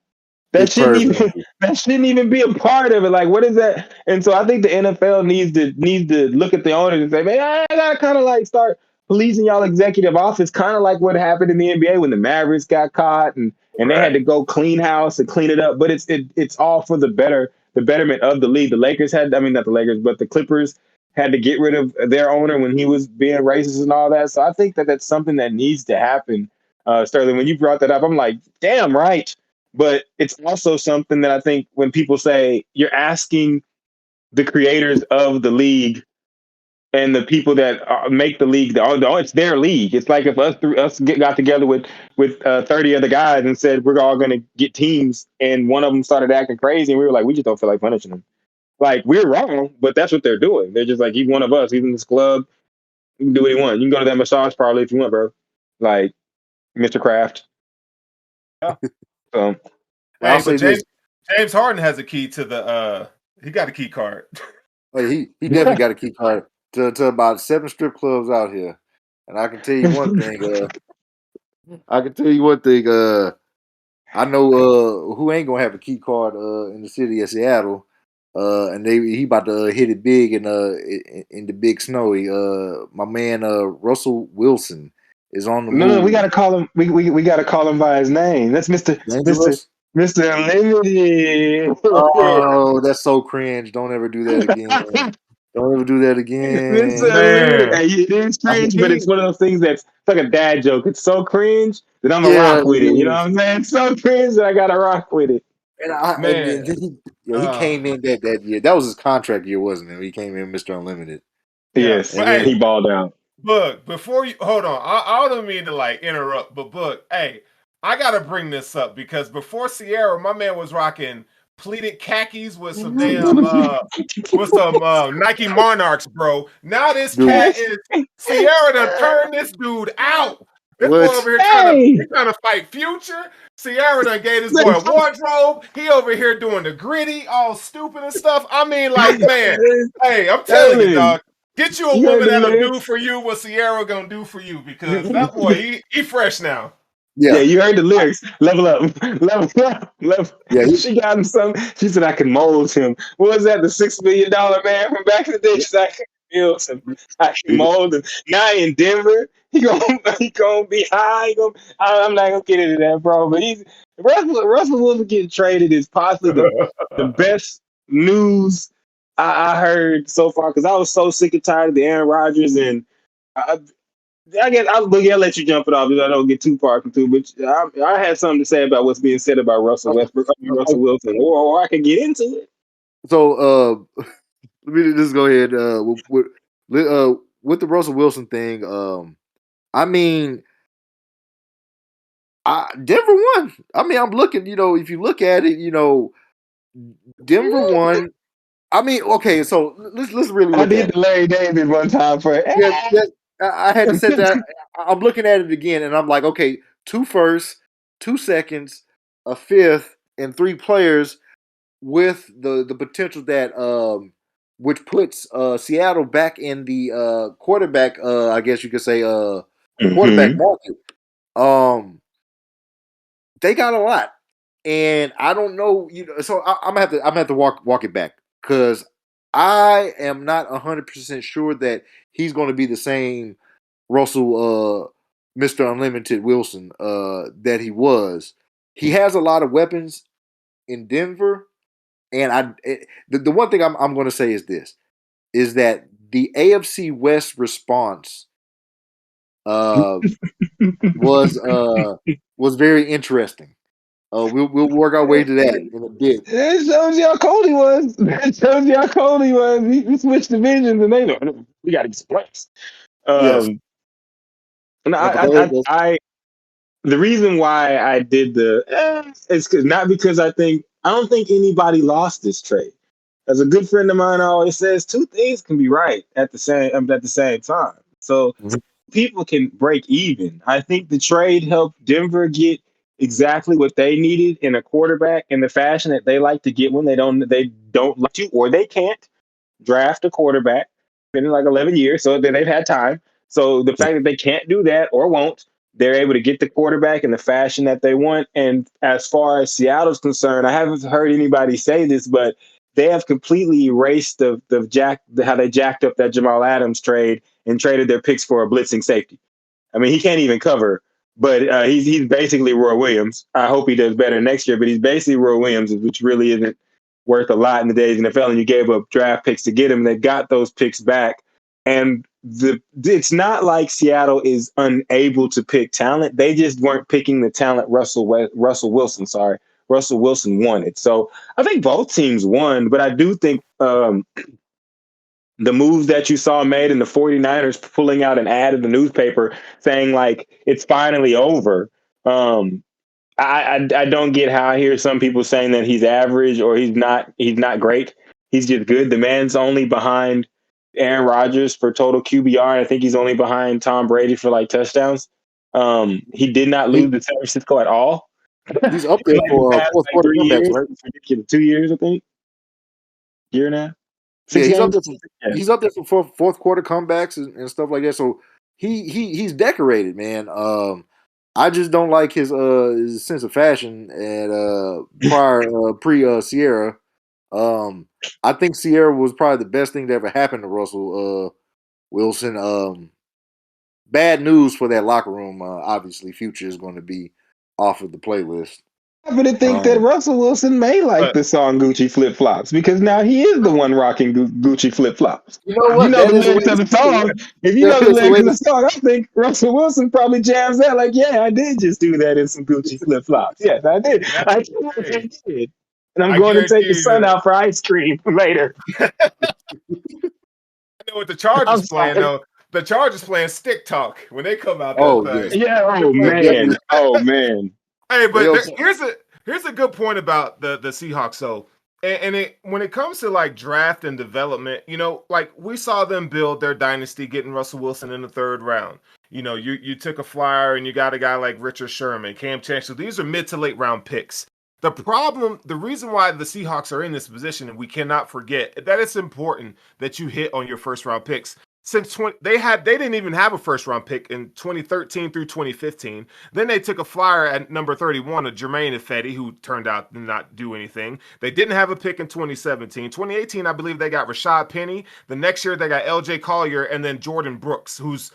That Big shouldn't Perv even energy. that shouldn't even be a part of it. Like, what is that? And so I think the NFL needs to look at the owners and say, man, I gotta kind of like start policing y'all executive office, kind of like what happened in the NBA when the Mavericks got caught and they had Right. to go clean house and clean it up. But it's all for the betterment of the league. The Lakers had, I mean, not the Lakers, but the Clippers had to get rid of their owner when he was being racist and all that. So I think that that's something that needs to happen. Sterling, when you brought that up, I'm like, damn right. But it's also something that I think when people say you're asking the creators of the league and the people that make the league, it's their league. It's like if got together with 30 other guys and said we're all going to get teams, and one of them started acting crazy, and we were like, we just don't feel like punishing them. Like, we're wrong, but that's what they're doing. They're just like, he's one of us. He's in this club. You can do what he wants. You can go to that massage parlor if you want, bro. Like Mr. Kraft. Yeah. So I'll Hey, but say this. James Harden has a key to the he got a key card. Oh, he definitely got a key card to about 7 strip clubs out here. And I can tell you one thing. I can tell you one thing. I know who ain't gonna have a key card in the city of Seattle. And he about to hit it big in the big snowy. My man Russell Wilson is on the no, we move. gotta call him. We gotta call him by his name. That's Mister Dangerous. Mister Unlimited. Oh, that's so cringe. Don't ever do that again. Don't ever do that Mister again. Unlimited. Man, Hey, it is cringe, but he it's one of those things that's it's like a dad joke. It's so cringe that I'm a Yeah, rock it with it. You know what is. I'm saying? It's so cringe that I gotta rock with it. And man. then he came in that year. That was his contract year, wasn't it? He came in Mr. Unlimited. Yeah. Yes, But And and hey, he balled out. Book, before you hold on, I don't mean to like interrupt, but Book, hey, I gotta bring this up because before Sierra, my man was rocking pleated khakis with some Nike Monarchs, bro. Now this dude, cat is Sierra to turn this dude out. This boy what? over here Hey, trying to fight Future. Sierra done gave this boy a wardrobe. He over here doing the gritty, all stupid and stuff. I mean, like, man, hey, I'm telling you, Sterling, dog. Get you a you heard woman the that'll do lyrics. for you what Sierra gonna do for you because that boy, he fresh now. Yeah, Yeah, you heard the lyrics. Level up, level up, level. yeah, She got him some. She said, "I can mold him." What was that? The $6 million man from back in the day. She said, "I can build him. I can he, mold him." Now in Denver, he gonna be high. I'm not gonna get into that, bro. But Russell Wilson getting traded is possibly the best news I heard so far because I was so sick and tired of the Aaron Rodgers and. I guess I'll let you jump it off because I don't get too far into. But I had something to say about what's being said about Russell Westbrook, Russell Wilson, or I could get into it. so let me just go ahead with the Russell Wilson thing. I mean, Denver won. I mean, I'm looking. If you look at it, Denver won. I mean, okay, so let's really I look did at it. the Larry David one time for. Yes, yes. I had to set that. I'm looking at it again, and I'm like, okay, 2 firsts, 2 seconds, a fifth, and 3 players with the potential that which puts Seattle back in the quarterback. I guess you could say quarterback Mm-hmm. market. Um, they got a lot, and I don't know. So I'm gonna have to walk it back because I am not 100% sure that he's going to be the same Russell, Mr. Unlimited Wilson, that he was. He has a lot of weapons in Denver, and the one thing I'm going to say is this: is that the AFC West response uh, was was very interesting. We'll work our way to that in a bit. It shows you how cold he was. It shows you how cold he was. He switched divisions, and they know we got to get place. Yes, And no, but go ahead. the reason why I did is not because I don't think anybody lost this trade. As a good friend of mine always says, two things can be right at the same time. So Mhm. people can break even. I think the trade helped Denver get exactly what they needed in a quarterback in the fashion that they like to get when they don't like to or they can't draft a quarterback. been in like 11 years, so they've had time. So the fact that they can't do that or won't, they're able to get the quarterback in the fashion that they want. And as far as Seattle's concerned, I haven't heard anybody say this, but they have completely erased how they jacked up that Jamal Adams trade and traded their picks for a blitzing safety. I mean, he can't even cover, but he's basically Roy Williams. I hope he does better next year, but he's basically Roy Williams, which really isn't worth a lot in the days NFL. And you gave up draft picks to get him. They got those picks back, and it's not like Seattle is unable to pick talent. They just weren't picking the talent Russell Wilson wanted. So I think both teams won, but I do think the moves that you saw made in the 49ers pulling out an ad in the newspaper saying like it's finally over. I don't get how I hear some people saying that he's average or he's not great. He's just good. The man's only behind Aaron Rodgers for total QBR. And I think he's only behind Tom Brady for like touchdowns. He did not lose to San Francisco at all. He's up there for fourth quarter 3 comebacks, years. right? It's ridiculous. 2 years, I think. Year and a half. Yeah, 6 he's up games? there. He's up there for fourth quarter comebacks and stuff like that. So he's decorated, man. I just don't like his sense of fashion at pre Sierra. I think Sierra was probably the best thing that ever happened to Russell Wilson. Bad news for that locker room. Obviously, Future is going to be off of the playlist. I happen to think that Russell Wilson may like the song Gucci Flip Flops because now he is the one rocking Gucci Flip Flops. You know what? You know the lyrics of the song. If you know the lyrics of the song, I think Russell Wilson probably jams that like, yeah, I did just do that in some Gucci Flip Flops. Yes, I did. I did. And I'm going to take the son out for ice cream later. I know what the Chargers playing though. The Chargers playing Stick Talk when they come out. Yes. Yeah. Oh man. Oh man. Hey, but here's a good point about the Seahawks. So, and when it comes to like draft and development, you know, like we saw them build their dynasty, getting Russell Wilson in the third round. You know, you took a flyer and you got a guy like Richard Sherman, Cam Chancellor. These are mid to late round picks. The reason why the Seahawks are in this position, and we cannot forget that it's important that you hit on your first round picks. Since they didn't even have a first round pick in 2013 through 2015. Then they took a flyer at number 31 of Jermaine Ifedi, who turned out to not do anything. They didn't have a pick in 2017. 2018, I believe they got Rashad Penny. The next year they got LJ Collier and then Jordan Brooks, who's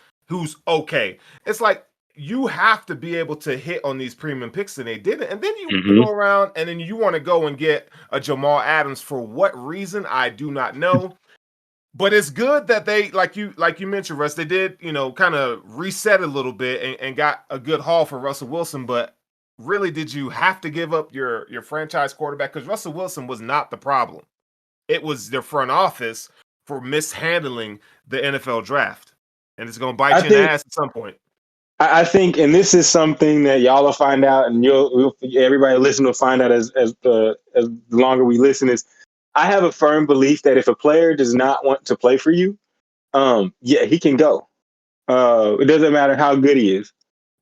okay. It's like you have to be able to hit on these premium picks, and they didn't. And then you go around and then you want to go and get a Jamal Adams for what reason? I do not know. But it's good that they, like you mentioned, Russ, they did, you know, kind of reset a little bit and got a good haul for Russell Wilson. But really, did you have to give up your franchise quarterback? Because Russell Wilson was not the problem. It was their front office for mishandling the NFL draft. And it's going to bite you in the ass at some point. I think, and this is something that y'all will find out, and everybody listening will find out as the longer we listen, is I have a firm belief that if a player does not want to play for you, he can go. It doesn't matter how good he is.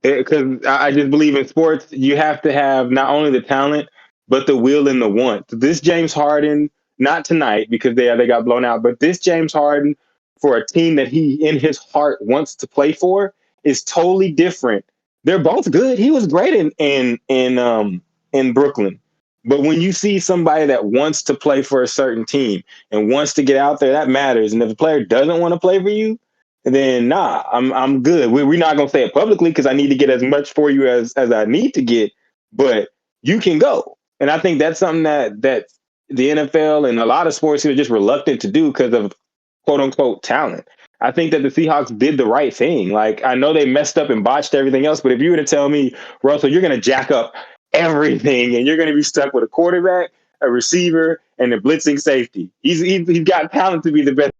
Because I just believe in sports, you have to have not only the talent, but the will and the want. This James Harden, not tonight because they got blown out, but this James Harden for a team that he in his heart wants to play for is totally different. They're both good. He was great in Brooklyn. But when you see somebody that wants to play for a certain team and wants to get out there, that matters. And if a player doesn't want to play for you, then I'm good. We're not going to say it publicly because I need to get as much for you as I need to get, but you can go. And I think that's something that the NFL and a lot of sports are just reluctant to do because of quote unquote talent. I think that the Seahawks did the right thing. Like, I know they messed up and botched everything else, but if you were to tell me, Russell, you're going to jack up everything and you're going to be stuck with a quarterback, a receiver, and a blitzing safety. He's got talent to be the best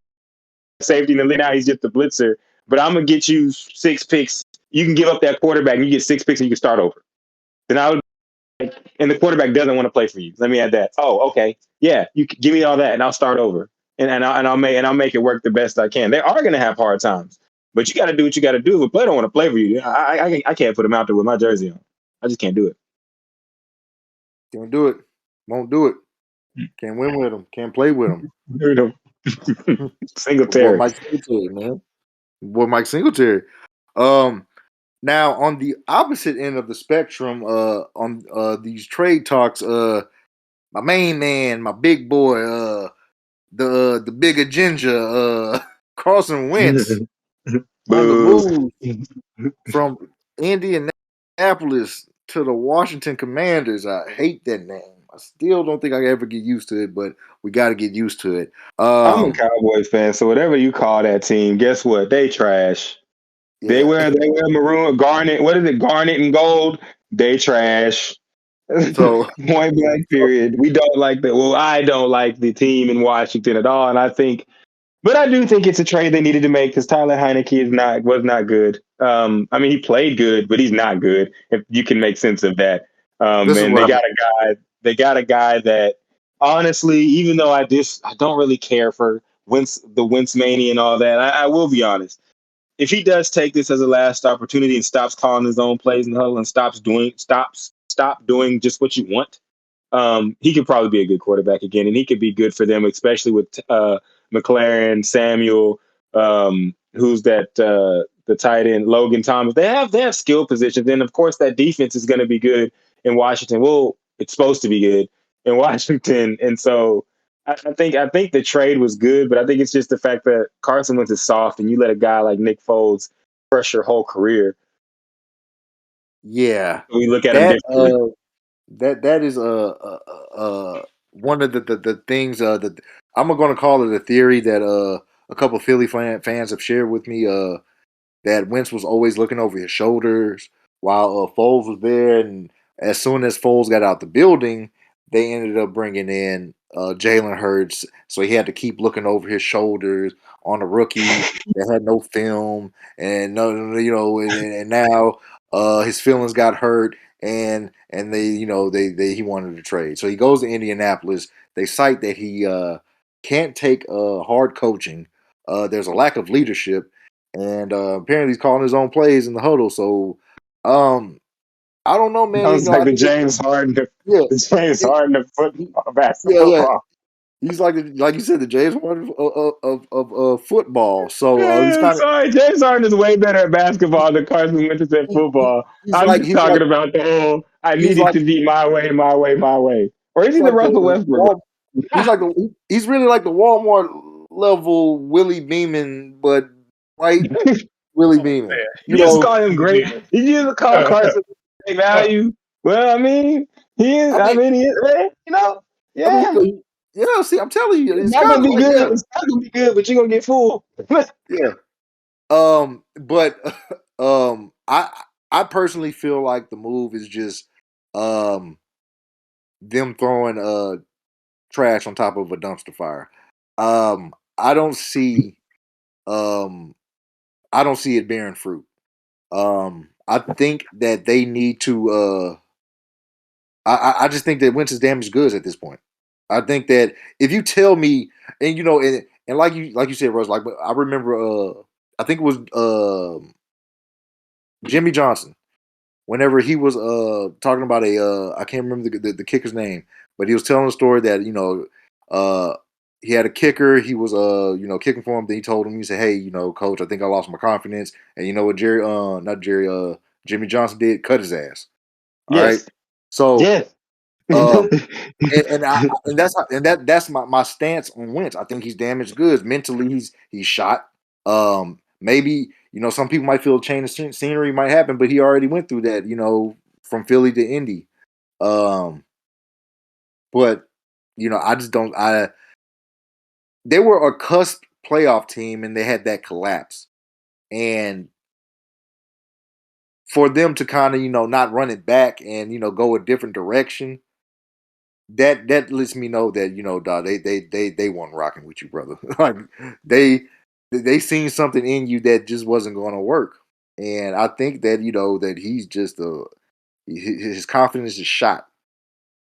safety in the league. Now he's just a blitzer, but I'm going to get you 6 picks. You can give up that quarterback and you get 6 picks and you can start over. Then I would, and the quarterback doesn't want to play for you. Let me add that. Oh, okay. Yeah. You give me all that and I'll start over. And I'll make it work the best I can. They are going to have hard times, but you got to do what you got to do. If a player don't want to play for you, I can't put him out there with my jersey on. I just can't do it. Can't do it. Won't do it. Can't win with him. Can't play with him. Singletary. Mike Singletary, man. Mike Singletary. Now on the opposite end of the spectrum, on these trade talks, my main man, my big boy, the bigger ginger, Carson Wentz on the Boo. move from Indianapolis to the Washington Commanders. I hate that name. I still don't think I can ever get used to it, but we got to get used to it. I'm a Cowboys fan, so whatever you call that team, guess what? They trash. They Yeah. wear maroon, garnet. What is it? Garnet and gold. They trash. So Point blank. Period. We don't like that. Well, I don't like the team in Washington at all, and I do think it's a trade they needed to make because Tyler Heineke was not good. I mean, he played good, but he's not good. If you can make sense of that. this is And what they I mean. got a guy. They got a guy that honestly, even though I don't really care for the Wentz mania and all that. I will be honest. If he does take this as a last opportunity and stops calling his own plays in the huddle and stop doing just what you want, he could probably be a good quarterback again, and he could be good for them, especially with McLaren, Samuel, who's that the tight end, Logan Thomas. They have skill positions, and of course that defense is going to be good in Washington. Well, it's supposed to be good in Washington, and so I think the trade was good, but I think it's just the fact that Carson Wentz is soft, and you let a guy like Nick Foles crush your whole career. Yeah, We look at him that differently. that is one of the things that I'm going to call it a theory that a couple of Philly fans have shared with me. That Wentz was always looking over his shoulders while Foles was there, and as soon as Foles got out the building, they ended up bringing in Jalen Hurts, so he had to keep looking over his shoulders on a rookie that had no film, and no, and now his feelings got hurt, and he wanted to trade, so he goes to Indianapolis. They cite that he can't take hard coaching. There's a lack of leadership, and apparently he's calling his own plays in the huddle. So, I don't know, man. Sounds like I the think James Harden, yeah, of football, yeah, yeah. basketball. He's like you said, the James Harden of football. So he's Yeah, kind of sorry, James Harden is way better at basketball than Carson Wentz is at football. he's I'm like just talking about the whole. I he's needed like to be my way, my way, my way. Or is he's he the like Russell Westbrook? He's like he's really like the Walmart level Willie Beeman, but white Willie Oh Beeman. man, You You just know, call him great. You just call Carson great value. Well, I mean, he is. I mean, He is. I mean, Yeah. yeah. See, I'm telling you, It's it's not kind gonna of be like good. It's not gonna be good, but you're gonna get full. yeah. But I personally feel like the move is just um them throwing trash on top of a dumpster fire. I don't see um I don't see it bearing fruit. I think that they need to I just think that Wentz is damaged goods at this point. I think that if you tell me, and and like you said, Russ, like I remember I think it was Jimmy Johnson whenever he was talking about I can't remember the kicker's name, but he was telling a story that uh he had a kicker, he was kicking for him, then he told him, he said, hey, coach, I think I lost my confidence, and you know what Jimmy Johnson did? Cut his ass. All right. Yes. So Yes. um and that's my stance on Wentz. I think he's damaged goods. Mentally he's shot. Maybe, some people might feel a change of scenery might happen, but he already went through that, from Philly to Indy. Um, but I just don't. They were a cusp playoff team, and they had that collapse, and for them to kind of not run it back and go a different direction, that lets me know that dog, they weren't rocking with you, brother. Like they they seen something in you that just wasn't going to work, and I think that that he's just his confidence is shot.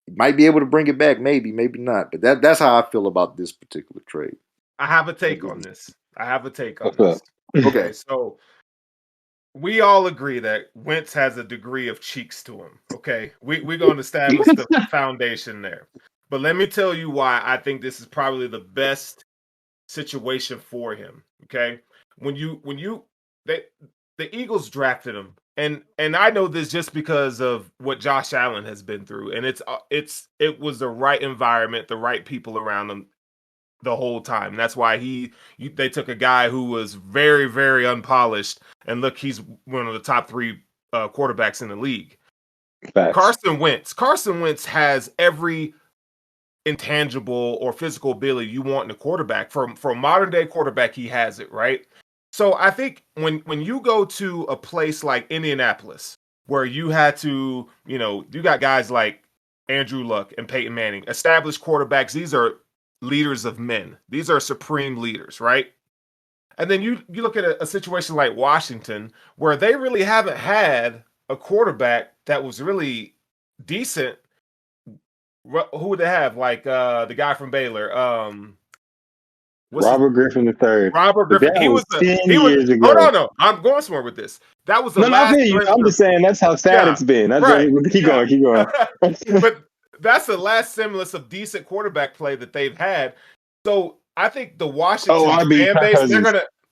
He might be able to bring it back, maybe not, but that's how I feel about this particular trade. I have a take on this. What's up? Okay, Okay, so we all agree that Wentz has a degree of cheeks to him. Okay, we're going to establish the foundation there. But let me tell you why I think this is probably the best situation for him. Okay, when they the Eagles drafted him, and I know this just because of what Josh Allen has been through, and it was the right environment, the right people around him the whole time. That's why they took a guy who was very, very unpolished, and look, he's one of the top 3 quarterbacks in the league. Facts. Carson Wentz has every intangible or physical ability you want in a quarterback. For a modern day quarterback, he has it, right? So I think when you go to a place like Indianapolis, where you had to, you got guys like Andrew Luck and Peyton Manning, established quarterbacks. These are leaders of men. These are supreme leaders, right? And then you look at a situation like Washington, where they really haven't had a quarterback that was really decent. Who would they have? Like the guy from Baylor. Robert Griffin III. Robert Griffin. He was 10 years ago. Oh no, I'm going somewhere with this. That was the last. I'm just saying that's how sad it's been. Keep going. But that's the last semblance of decent quarterback play that they've had. So I think the Washington fan base,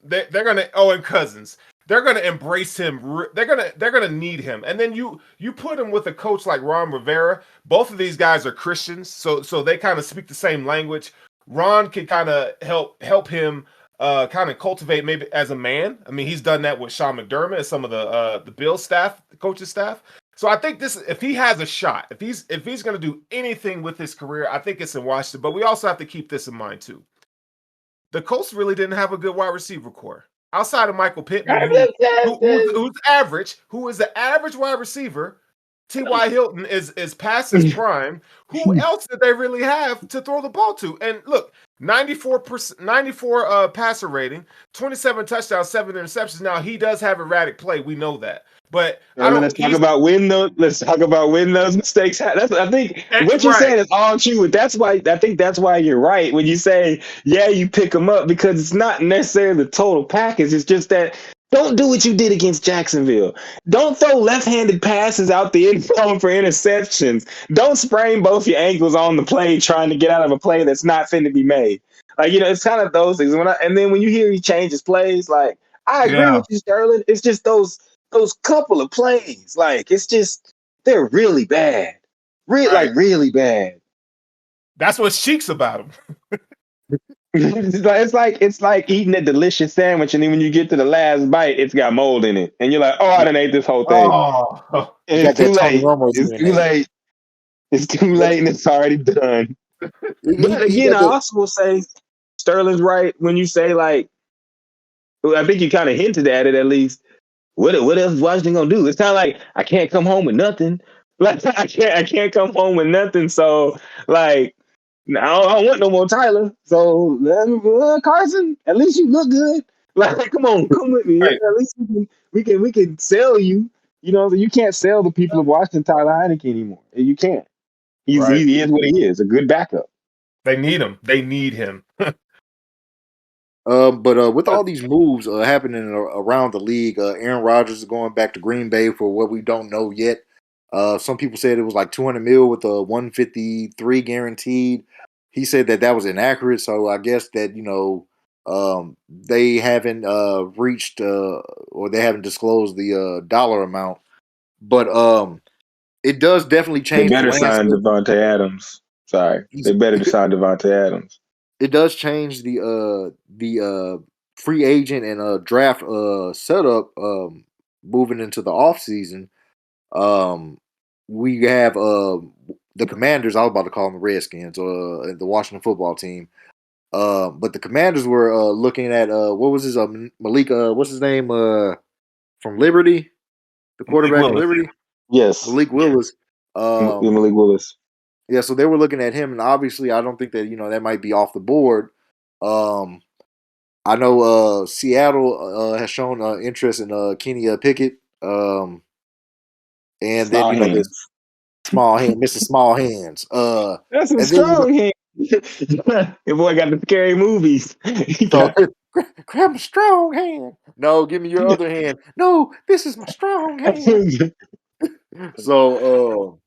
they're gonna and Cousins. They're gonna embrace him. They're gonna need him. And then you put him with a coach like Ron Rivera. Both of these guys are Christians, so they kind of speak the same language. Ron can kind of help him kind of cultivate maybe as a man. I mean, he's done that with Sean McDermott and some of the Bills staff, the coaching staff. So I think if he has a shot, if he's going to do anything with his career, I think it's in Washington. But we also have to keep this in mind too. The Colts really didn't have a good wide receiver core outside of Michael Pittman, who's average, who is the average wide receiver. T.Y. Hilton is past his prime. Who else did they really have to throw the ball to? And look, 94 passer rating, 27 touchdowns, 7 interceptions. Now he does have erratic play. We know that. But let's talk about when those mistakes happen. I think what you're saying is all true. I think that's why you're right when you say, you pick them up, because it's not necessarily the total package. It's just that don't do what you did against Jacksonville. Don't throw left-handed passes out the end zone for interceptions. Don't sprain both your ankles on the play trying to get out of a play that's not finna be made. Like, it's kind of those things. And then when you hear he changes plays, like, I agree with you, Sterling. It's just those couple of plays. Like, it's just, they're really bad. Really bad. That's what Cheek's about him. It's like eating a delicious sandwich, and then when you get to the last bite, it's got mold in it, and you're like, "Oh, I done ate this whole thing." And it's too late. It's too late, and it's already done. But again, I also will say Sterling's right when you say, like, I think you kind of hinted at it at least. What else is Washington gonna do? It's kind of like, I can't come home with nothing. Like, I can't come home with nothing. So, like, I don't want no more Tyler. So, Carson, at least you look good. Like, come with me. Right. At least we can sell you. You can't sell the people of Washington Tyler Heineke anymore. You can't. He is what he is, a good backup. They need him. But with all these moves happening around the league, Aaron Rodgers is going back to Green Bay for what we don't know yet. Some people said it was like $200 million with a $153 guaranteed. He said that was inaccurate, so I guess that they haven't reached or they haven't disclosed the dollar amount. But it does definitely change. They better sign Devontae Adams. Sorry, they better sign Devontae Adams. It does change the free agent and draft setup moving into the offseason. We have the Commanders. I was about to call them the Redskins or the Washington football team. But the Commanders were looking at what was his Malik? What's his name? From Liberty, the quarterback of Liberty. Yes, Malik Willis. Malik Willis. Yeah, so they were looking at him, and obviously, I don't think that that might be off the board. I know Seattle has shown interest in Kenny Pickett, and small then this small hand, Mr. Small Hands. That's a strong hand. Your boy got the scary movies. Grab a strong hand. No, give me your other hand. No, this is my strong hand. So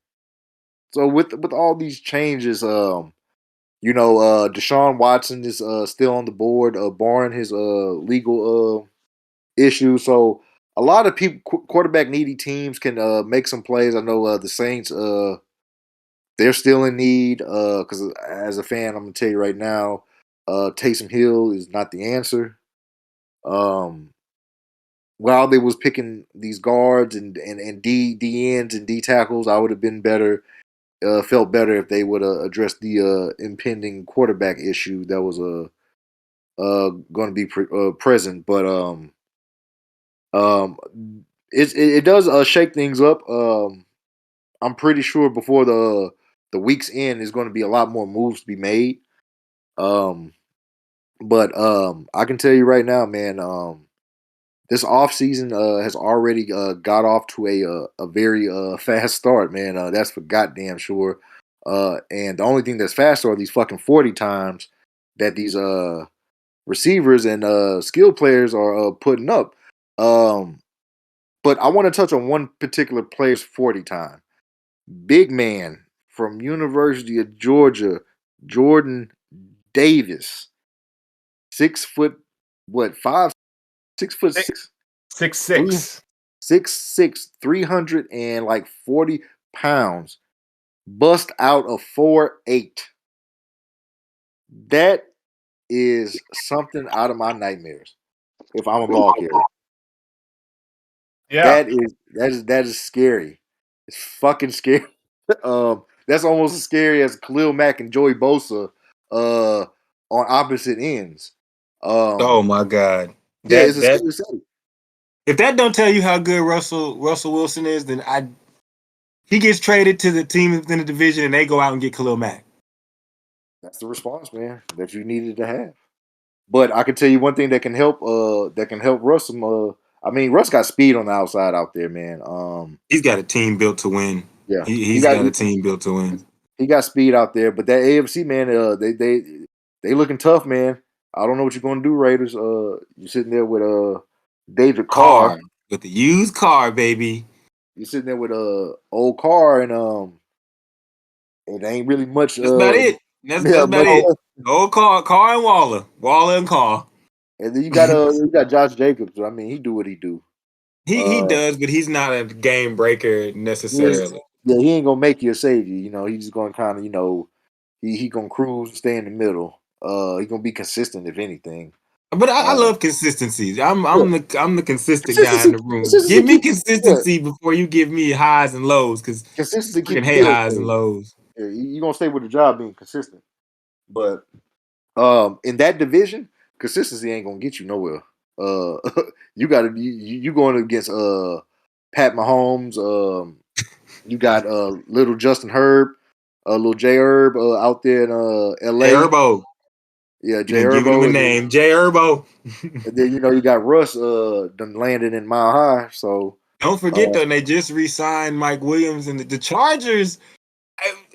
with all these changes, Deshaun Watson is still on the board, barring his legal issues. So a lot of people, quarterback needy teams, can make some plays. I know the Saints, they're still in need. Because as a fan, I'm gonna tell you right now, Taysom Hill is not the answer. Um, while they was picking these guards and D ends and D tackles, I would have been better. Felt better if they would have addressed the impending quarterback issue that was going to be present. But um, it does shake things up. I'm pretty sure before the week's end, is going to be a lot more moves to be made. Um, but I can tell you right now, man. This offseason has already got off to a very fast start, man. That's for goddamn sure. And the only thing that's faster are these fucking 40 times that these receivers and skill players are putting up. Um, but I want to touch on one particular player's 40 time. Big man from University of Georgia, Jordan Davis, 6 foot, what, 5, 6 foot Six, 6, six, three, six. 6'6", 340 pounds, bust out of 4'8". That is something out of my nightmares. If I'm a ball carrier, Yeah. that is scary. It's fucking scary. That's almost as scary as Khalil Mack and Joey Bosa, on opposite ends. Oh my God. Yeah, it's That a that scary sight. if that don't tell you how good Russell Wilson is, then he gets traded to the team within the division and they go out and get Khalil Mack. That's the response, man, that you needed to have. But I can tell you one thing that can help Russ some. I mean, Russ got speed on the outside out there, man. He's got a team built to win. Yeah, he He's got got a team built to win. he got speed out there. But that AFC, man, they looking tough, man. I don't know what you're going to do, Raiders. You're sitting there with David Carr. Car with the used car, baby. You're sitting there with old Carr, and it ain't really much. That's about it. That's Yeah, about much. it. Old Car and Waller and Carr. And then you got Josh Jacobs. I mean, he do what he do. He does, but he's not a game breaker necessarily. Yeah, he ain't gonna make you a savior. He's just gonna kind of, he gonna cruise and stay in the middle. He gonna be consistent if anything. But I Uh, love consistency. yeah, I'm the consistent guy in consistency, the room. consistency Give me keep yeah, consistency before you give me highs and lows, because consistency I freaking keep the hate bills highs and paid. lows. Yeah, you gonna stay with the job being consistent. But in that division, consistency ain't gonna get you nowhere. Uh, you going against Pat Mahomes. You got little Justin Herb, little J Herb out there in Jay L.A. Herbo. Yeah, You Jay done given him Herbo, a name. Jay Herbo. and then you got Russ done landed in Mile High. So Don't forget uh, though, they just re-signed Mike Williams and the Chargers.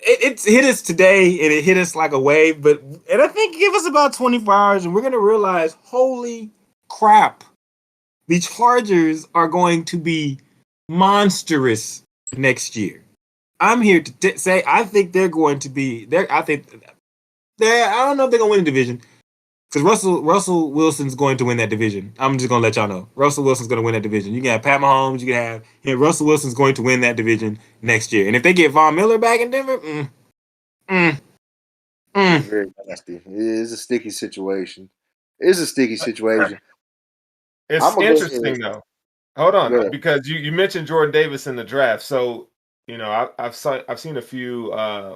It's hit us today, and it hit us like a wave. And I think give us about 24 hours, and we're gonna realize, holy crap, the Chargers are going to be monstrous next year. I'm here to say I think they're going to be there. I think they're. I don't know if they're gonna win the division because Russell Wilson's going to win that division. I'm just gonna let y'all know. Russell Wilson's gonna win that division. You can have Pat Mahomes. You can have Russell Wilson's going to win that division next year. And if they get Von Miller back in Denver, it's very nasty. It is a sticky situation. It's a sticky situation. I'm It's gonna go interesting though. Hold on, ahead. because you mentioned Jordan Davis in the draft. So I've seen a few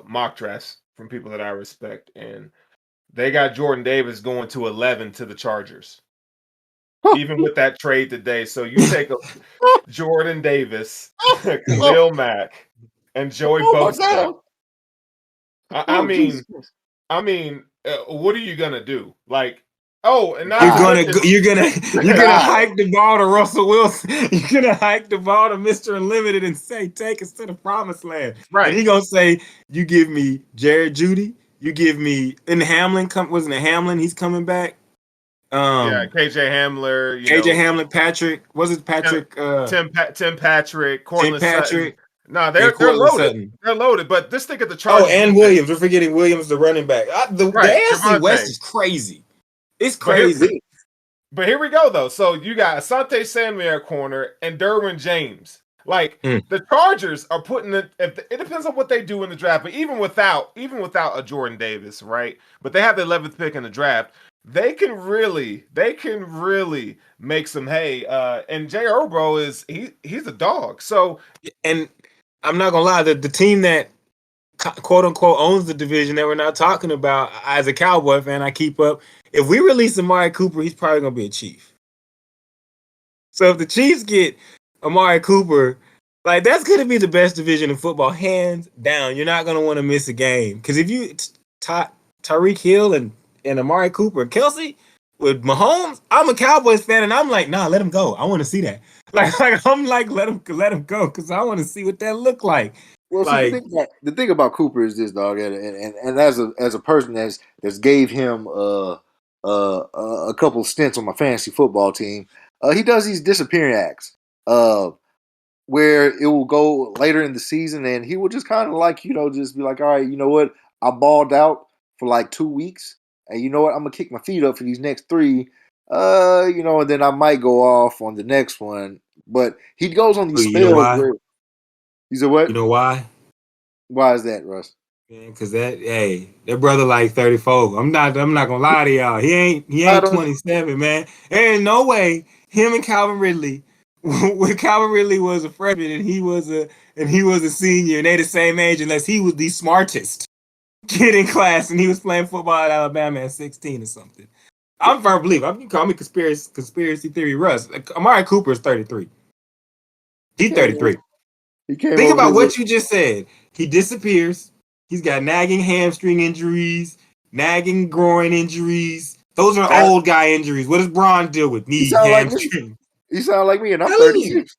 mock drafts from people that I respect, and they got Jordan Davis going to 11 to the Chargers, even with that trade today. So you take a Jordan Davis, Oh, Khalil Mack, and Joey oh my Bosa. god! I Oh Jesus! mean, what are you gonna do? Like, oh, and not you're to Die, gonna mention, you're gonna die. hike the ball to Russell Wilson. You're gonna hike the ball to Mr. Unlimited and say, "Take us to the promised land." And right? he gonna say, "You give me Jared Judy. You give me and Hamlin. Wasn't it Hamlin? He's coming back. Yeah, KJ Hamler, KJ Hamlin, Patrick. Was it Tim, Patrick? Tim Patrick, Tim Cortland Sutton. Patrick. No, and they're Cortland loaded. Sutton. They're loaded. But just think of the Oh, Chargers. and Williams. We're forgetting Williams, the running back. The Right, AFC West Javonte. is crazy. It's But here- crazy. But here we go, though. So you got Asante Samuel at corner and Derwin James. Like the Chargers are putting it. It depends on what they do in the draft. But even without a Jordan Davis, right? But they have the 11th pick in the draft. They can really make some hay. And Jay Urbo he's a dog. So And I'm not gonna lie, the team that quote unquote owns the division that we're not talking about, as a Cowboy fan, I keep up. If we release Amari Cooper, he's probably gonna be a Chief. So if the Chiefs get Amari Cooper, like that's gonna be the best division in football, hands down. You're not gonna want to miss a game because if you Tyreek Hill and Amari Cooper and Kelsey with Mahomes, I'm a Cowboys fan and I'm like, nah, let him go. I want to see that. Like I'm like, let him go because I want to see what that look like. Well, Like, see, the thing about Cooper is this, dog, and as a person that's gave him a couple stints on my fantasy football team, he does these disappearing acts, where it will go later in the season, and he will just kind of like just be like, all right, you know what, I balled out for like 2 weeks, and you know what, I'm gonna kick my feet up for these next 3, and then I might go off on the next one, but he goes on these you know spells why? where he said, what? You know why? Why is that, Russ? Because that brother like 34. I'm not gonna lie to y'all. He ain't 27, man. There ain't no way him and Calvin Ridley, when Calvin Ridley was a freshman and he was a senior, and they the same age, unless he was the smartest kid in class and he was playing football at Alabama at 16 or something. I'm a firm believer. You can call me conspiracy theory Russ. Amari Cooper is 33. He's 33. Think about what you just said. He disappears. He's got nagging hamstring injuries, nagging groin injuries. Those are old guy injuries. What does Braun deal with? Knee, hamstring. He sound like me, and I'm 36.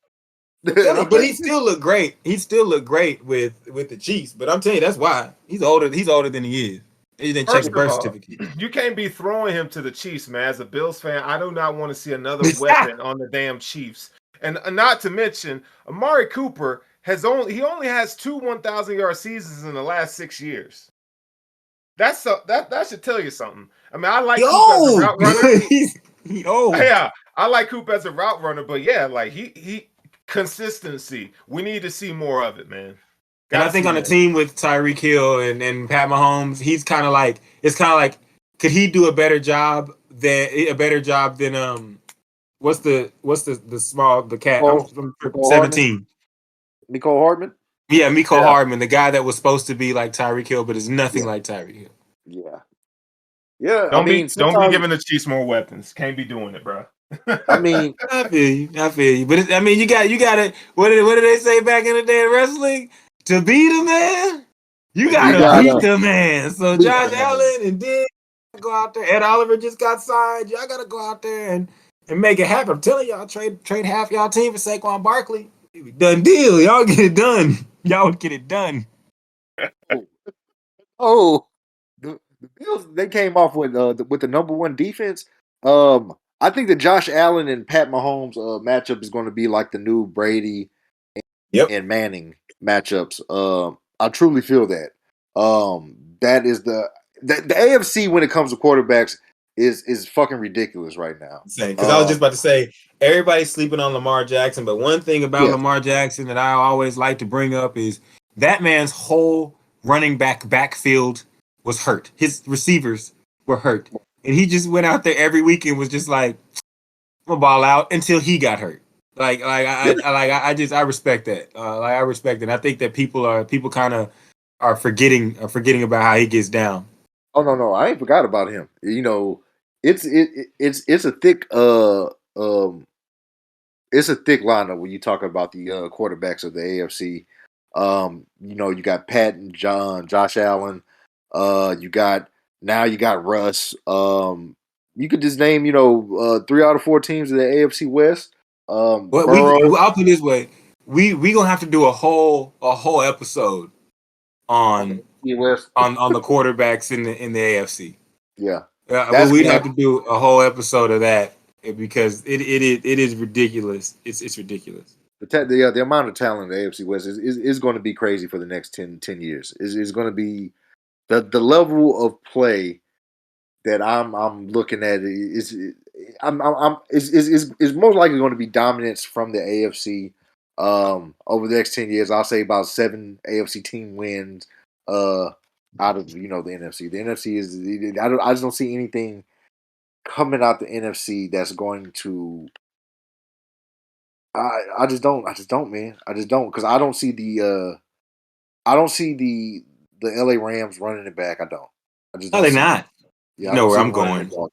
But he still look great. He still look great with the Chiefs. But I'm telling you, that's why he's older. He's older than he is. He didn't check the birth certificate. You can't be throwing him to the Chiefs, man. As a Bills fan, I do not want to see another weapon on the damn Chiefs. And not to mention, Amari Cooper only has 2 1,000-yard seasons in the last 6 years. That should tell you something. I mean, I like Cooper as a route runner. Yeah, I like Cooper as a route runner, but yeah, like he consistency. We need to see more of it, man. And I think on a team with Tyreek Hill and Pat Mahomes, it's kind of like, could he do a better job than what's the cat? I'm 17. Mecole Hardman? Yeah, Mecole Hardman, the guy that was supposed to be like Tyreek Hill, but is nothing like Tyreek Hill. Yeah. Yeah. Don't be giving the Chiefs more weapons. Can't be doing it, bro. I mean, I feel you. But you got it. What did they say back in the day in wrestling? To beat a man, you gotta beat the man. So Josh Allen and then go out there. Ed Oliver just got signed. Y'all gotta go out there and make it happen. I'm telling y'all, trade half y'all team for Saquon Barkley. Done deal. Y'all get it done. Y'all would get it done. The Bills, they came off with the number 1 defense. I think the Josh Allen and Pat Mahomes matchup is going to be like the new Brady and Manning matchups. I truly feel that. That is the AFC when it comes to quarterbacks is fucking ridiculous right now. Because I was just about to say, everybody's sleeping on Lamar Jackson, but one thing about Lamar Jackson that I always like to bring up is that man's whole running backfield was hurt. His receivers were hurt. And he just went out there every week and was just like, I'm gonna ball out until he got hurt. I respect that. I respect it. I think that people kind of are forgetting about how he gets down. Oh no, I ain't forgot about him. You know, it's a thick it's a thick lineup when you talk about the quarterbacks of the AFC. You got Pat and Josh Allen. You got Russ. You could just name 3 out of 4 teams of the AFC West. I'll put it this way: we gonna have to do a whole episode on the quarterbacks in the AFC. Yeah, we'd have to do a whole episode of that because it is ridiculous. It's ridiculous. the amount of talent in the AFC West is going to be crazy for the next 10 years. Is going to be the level of play that I'm looking at is most likely going to be dominance from the AFC over the next 10 years. I'll say about 7 AFC team wins out of the NFC. The NFC is I just don't see anything coming out the NFC that's going to. I just don't, man. I just don't, because I don't see the LA Rams running it back. I don't. I just No, don't they're see. not. Yeah, You I know don't where see I'm them running going. it back.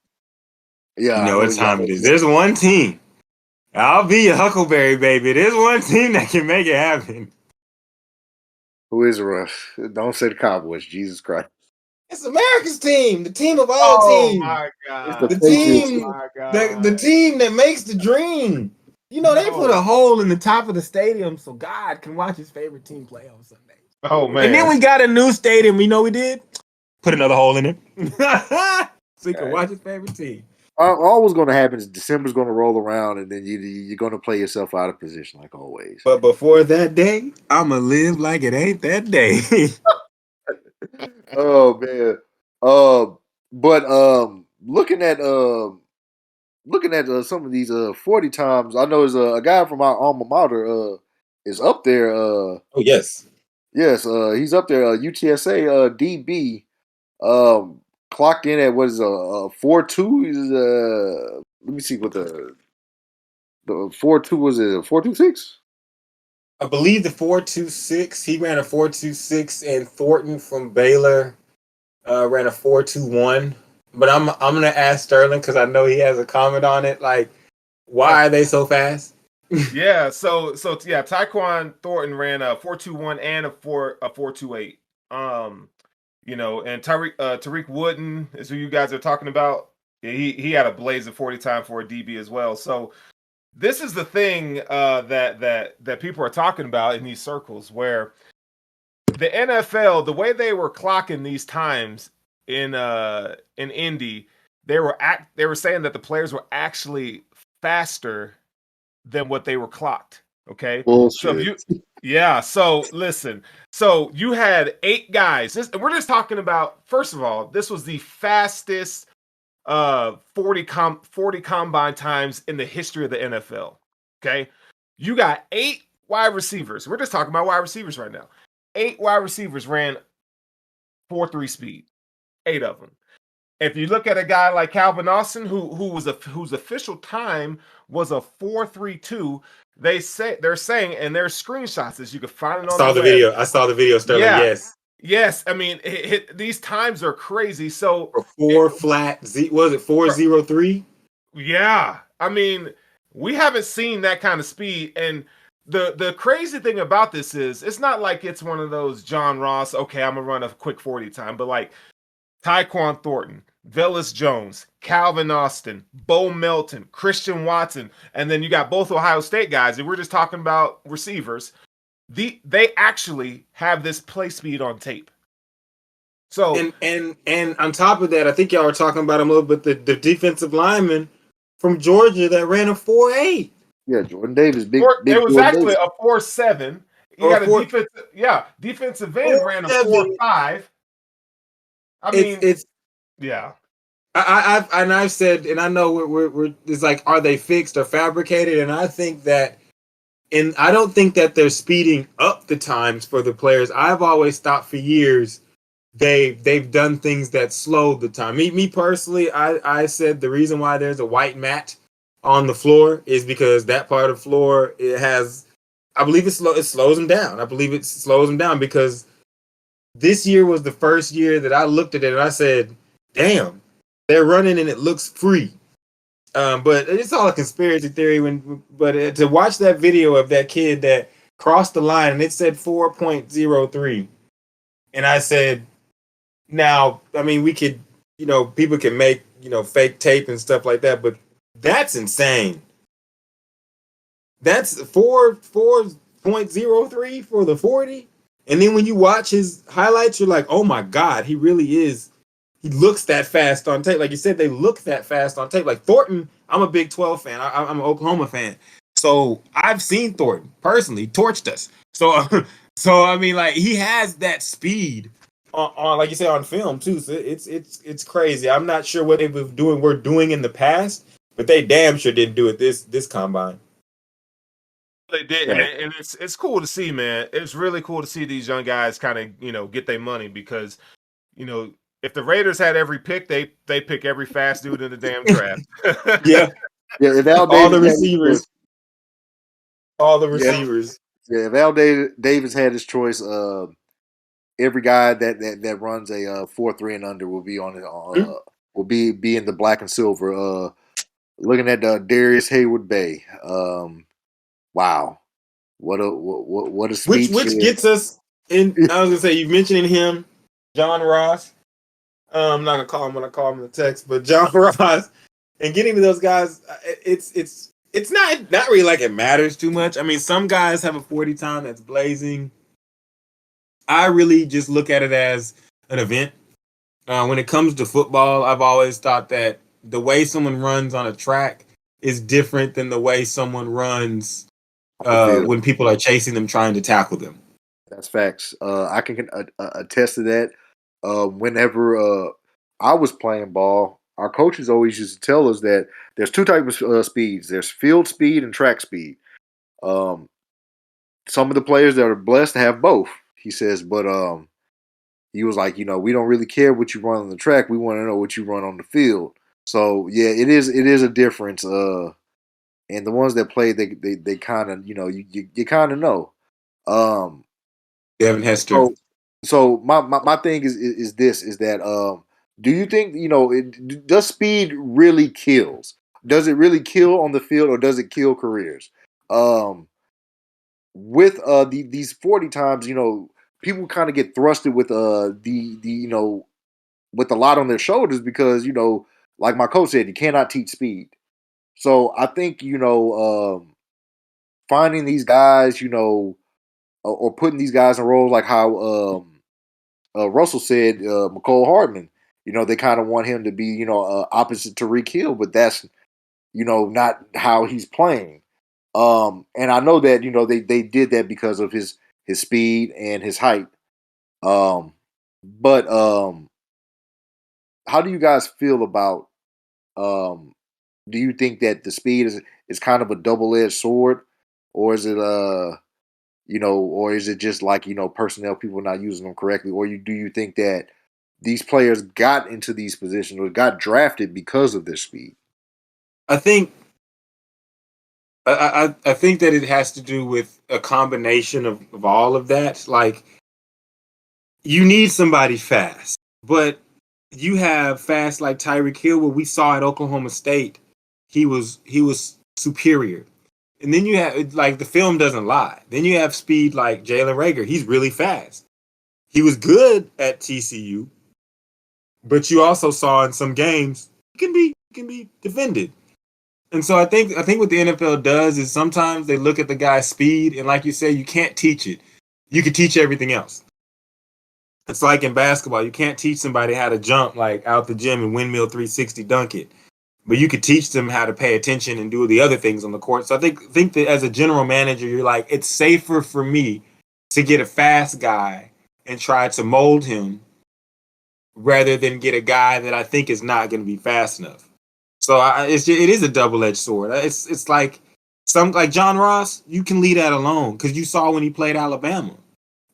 Yeah, You I know know. what time it is. There's one team. I'll be your Huckleberry baby. There's one team that can make it happen. Who is Russ? Don't say the Cowboys. Jesus Christ. It's America's team, the team of all Oh teams, my It's the god! the Patriots. Oh team, my the god! team that makes the dream. You know, they put a No. hole in the top of the stadium so God can watch his favorite team play on Sunday. Oh And then man. we got a new stadium. You know we did? Put another hole in it. So he can watch his favorite team. All what's going to happen is December's going to roll around, and then you're going to play yourself out of position like always. But before that day, I'ma live like it ain't that day. Oh man. But looking at some of these 40 times, I know there's a guy from our alma mater is up there. Oh yes. Yes, he's up there. UTSA DB clocked in at what is 4.2. He's let me see what the 4.2 was. It 4.26? I believe the 4.26. He ran a 4.26, and Thornton from Baylor ran a 4.21. But I'm gonna ask Sterling because I know he has a comment on it. Like, why are they so fast? Yeah, so yeah, Tyquan Thornton ran a 4.21 and a 4.28. And Tariq Wooden is who you guys are talking about. Yeah, he had a blaze of 40 time for a DB as well. So this is the thing that people are talking about in these circles, where the NFL, the way they were clocking these times in Indy, they were saying that the players were actually faster than what they were clocked. Okay. Bullshit. So listen. So you had 8 guys. We're just talking about, first of all, this was the fastest 40 combine times in the history of the NFL. Okay. You got 8 wide receivers. We're just talking about wide receivers right now. 8 wide receivers ran 4.3 speed. 8 of them. If you look at a guy like Calvin Austin, whose official time was a 4.32, they're saying, and there's screenshots as you can find it on the web. I saw the video, Sterling. Yeah. Yes. I mean, these times are crazy. So For 4.03? Yeah, I mean, we haven't seen that kind of speed, and the crazy thing about this is it's not like it's one of those John Ross. Okay, I'm gonna run a quick 40 time, but like Tyquan Thornton, Velus Jones, Calvin Austin, Bo Melton, Christian Watson, and then you got both Ohio State guys, and we're just talking about receivers. They actually have this play speed on tape. So and on top of that, I think y'all were talking about him a little bit. The defensive lineman from Georgia that ran a 4.8. Yeah, Jordan Davis, big it was Jordan actually Davis. a 4.7. You got a defensive end ran a 4.5. I mean, it's yeah. I've said, and I know we're it's like, are they fixed or fabricated? And I think that, and I don't think that they're speeding up the times for the players. I've always thought for years they've done things that slowed the time. Me personally, I said the reason why there's a white mat on the floor is because that part of the floor, it has, I believe it slows them down. I believe it slows them down because this year was the first year that I looked at it and I said, damn, they're running and it looks free. But it's all a conspiracy theory. But to watch that video of that kid that crossed the line and it said 4.03, and I said, now, I mean, we could, people can make, fake tape and stuff like that, but that's insane. That's 4.03 for the 40. And then when you watch his highlights, you're like, oh my God, he really is. He looks that fast on tape. Like you said, they look that fast on tape. Like Thornton, I'm a Big 12 fan. I'm an Oklahoma fan. So I've seen Thornton personally torched us. So so I mean, like he has that speed on like you say on film too. So it's crazy. I'm not sure what we're doing in the past, but they damn sure didn't do it this combine. They did, Yeah. and it's cool to see, man. It's really cool to see these young guys kind of get their money because if the Raiders had every pick, they pick every fast dude in the damn draft. Yeah, Yeah, if Al all the Davis had his choice, receivers, all the yeah, receivers. yeah, if Al Davis had his choice, every guy that runs a 4-3 and under will be on it. Will be in the black and silver. Looking at Darius Hayward Bay. Wow, what a speed Which shed. gets us in. I was gonna say you mentioning him, John Ross. I'm not gonna call him when I call him in the text, but John Ross and getting to those guys, it's not really like it matters too much. I mean, some guys have a 40 time that's blazing. I really just look at it as an event. When it comes to football, I've always thought that the way someone runs on a track is different than the way someone runs On the field. when people are chasing them, trying to tackle them. That's facts. I can attest to that. Whenever I was playing ball, our coaches always used to tell us that there's two types of speeds. There's field speed and track speed. Um, some of the players that are blessed to have both, he says, but he was like, we don't really care what you run on the track. We want to know what you run on the field. So yeah, it is a difference. And the ones that play, they kind of you kind of know. Um, Devin Hester. so my thing is this is that do you think does speed really kills? Does it really kill on the field or does it kill careers? With these 40 times, people kind of get thrusted with the with a lot on their shoulders because like my coach said, you cannot teach speed. So I think finding these guys, or putting these guys in roles like how Russell said, McCole Hardman. They kind of want him to be, opposite Tariq Hill, but that's, not how he's playing. And I know that they did that because of his speed and his height. But how do you guys feel about? Do you think that the speed is kind of a double edged sword, or is it or is it just like personnel people not using them correctly, or do you think that these players got into these positions or got drafted because of their speed? I think I think that it has to do with a combination of all of that. Like you need somebody fast, but you have fast like Tyreek Hill, where we saw at Oklahoma State, he was superior. And then you have like the film doesn't lie. Then you have speed like Jalen Rager. He's really fast. He was good at TCU, but you also saw in some games he can be defended. And so I think what the NFL does is sometimes they look at the guy's speed, and like you say, you can't teach it. You can teach everything else. It's like in basketball, you can't teach somebody how to jump like out the gym and windmill 360 dunk it, but you could teach them how to pay attention and do the other things on the court. So I think that as a general manager, you're like, it's safer for me to get a fast guy and try to mold him rather than get a guy that I think is not going to be fast enough. So it is a double edged sword. It's like like John Ross, you can leave that alone because you saw when he played Alabama,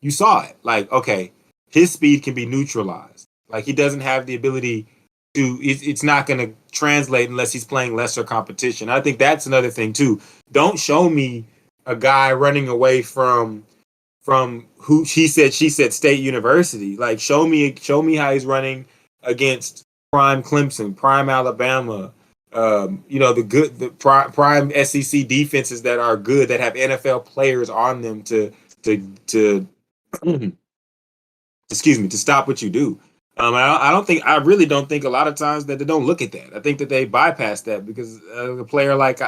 you saw it. Like okay, his speed can be neutralized. Like he doesn't have the ability to. It's not going to translate unless he's playing lesser competition. I think that's another thing too. Don't show me a guy running away from who she said State University. Like show me how he's running against prime Clemson, prime Alabama. The prime SEC defenses that are good that have NFL players on them to excuse me, to stop what you do. I really don't think a lot of times that they don't look at that. I think that they bypass that because a player like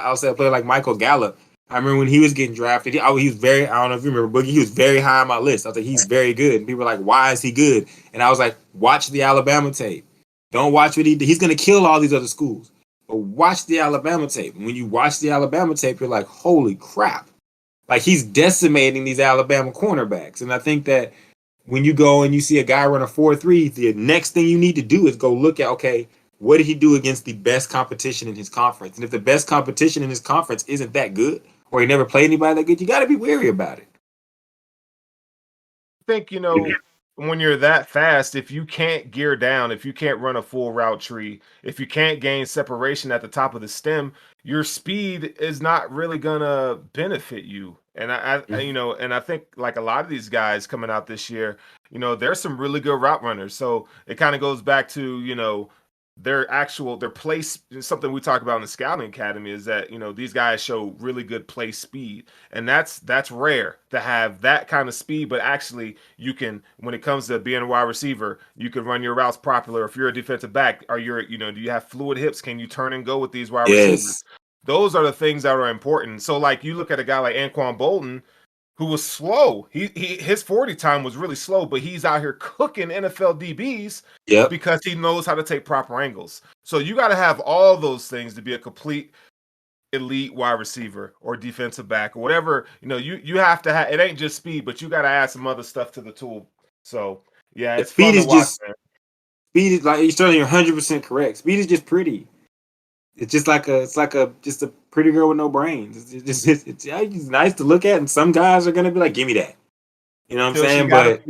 Michael Gallup. I remember when he was getting drafted. He was very. I don't know if you remember Boogie. He was very high on my list. I was like, he's very good. And people were like, why is he good? And I was like, watch the Alabama tape. Don't watch what he's going to kill all these other schools. But watch the Alabama tape. When you watch the Alabama tape, you're like, holy crap. Like, he's decimating these Alabama cornerbacks. And I think that when you go and you see a guy run a 4.3, the next thing you need to do is go look at, okay, what did he do against the best competition in his conference? And if the best competition in his conference isn't that good, or he never played anybody that good, you got to be wary about it. I think, when you're that fast, if you can't gear down, if you can't run a full route tree, if you can't gain separation at the top of the stem, your speed is not really gonna benefit you. And and I think like a lot of these guys coming out this year, there's some really good route runners. So it kind of goes back to, their place. Something we talk about in the scouting academy is that, these guys show really good play speed. And that's rare to have that kind of speed, but actually you can, when it comes to being a wide receiver, you can run your routes properly. Or if you're a defensive back, do you have fluid hips? Can you turn and go with these wide receivers? Yes. Those are the things that are important. So like you look at a guy like Anquan Bolden, who was slow. His 40 time was really slow, but he's out here cooking NFL DBs because he knows how to take proper angles. So you got to have all those things to be a complete elite wide receiver or defensive back or whatever. You have to have. It ain't just speed, but you got to add some other stuff to the tool. So yeah, it's speed fun to is watch. just speed is like, you're certainly 100% correct. Speed is just pretty. It's just like just a pretty girl with no brains. It's nice to look at, and some guys are gonna be like, "Give me that," you know what I'm saying? But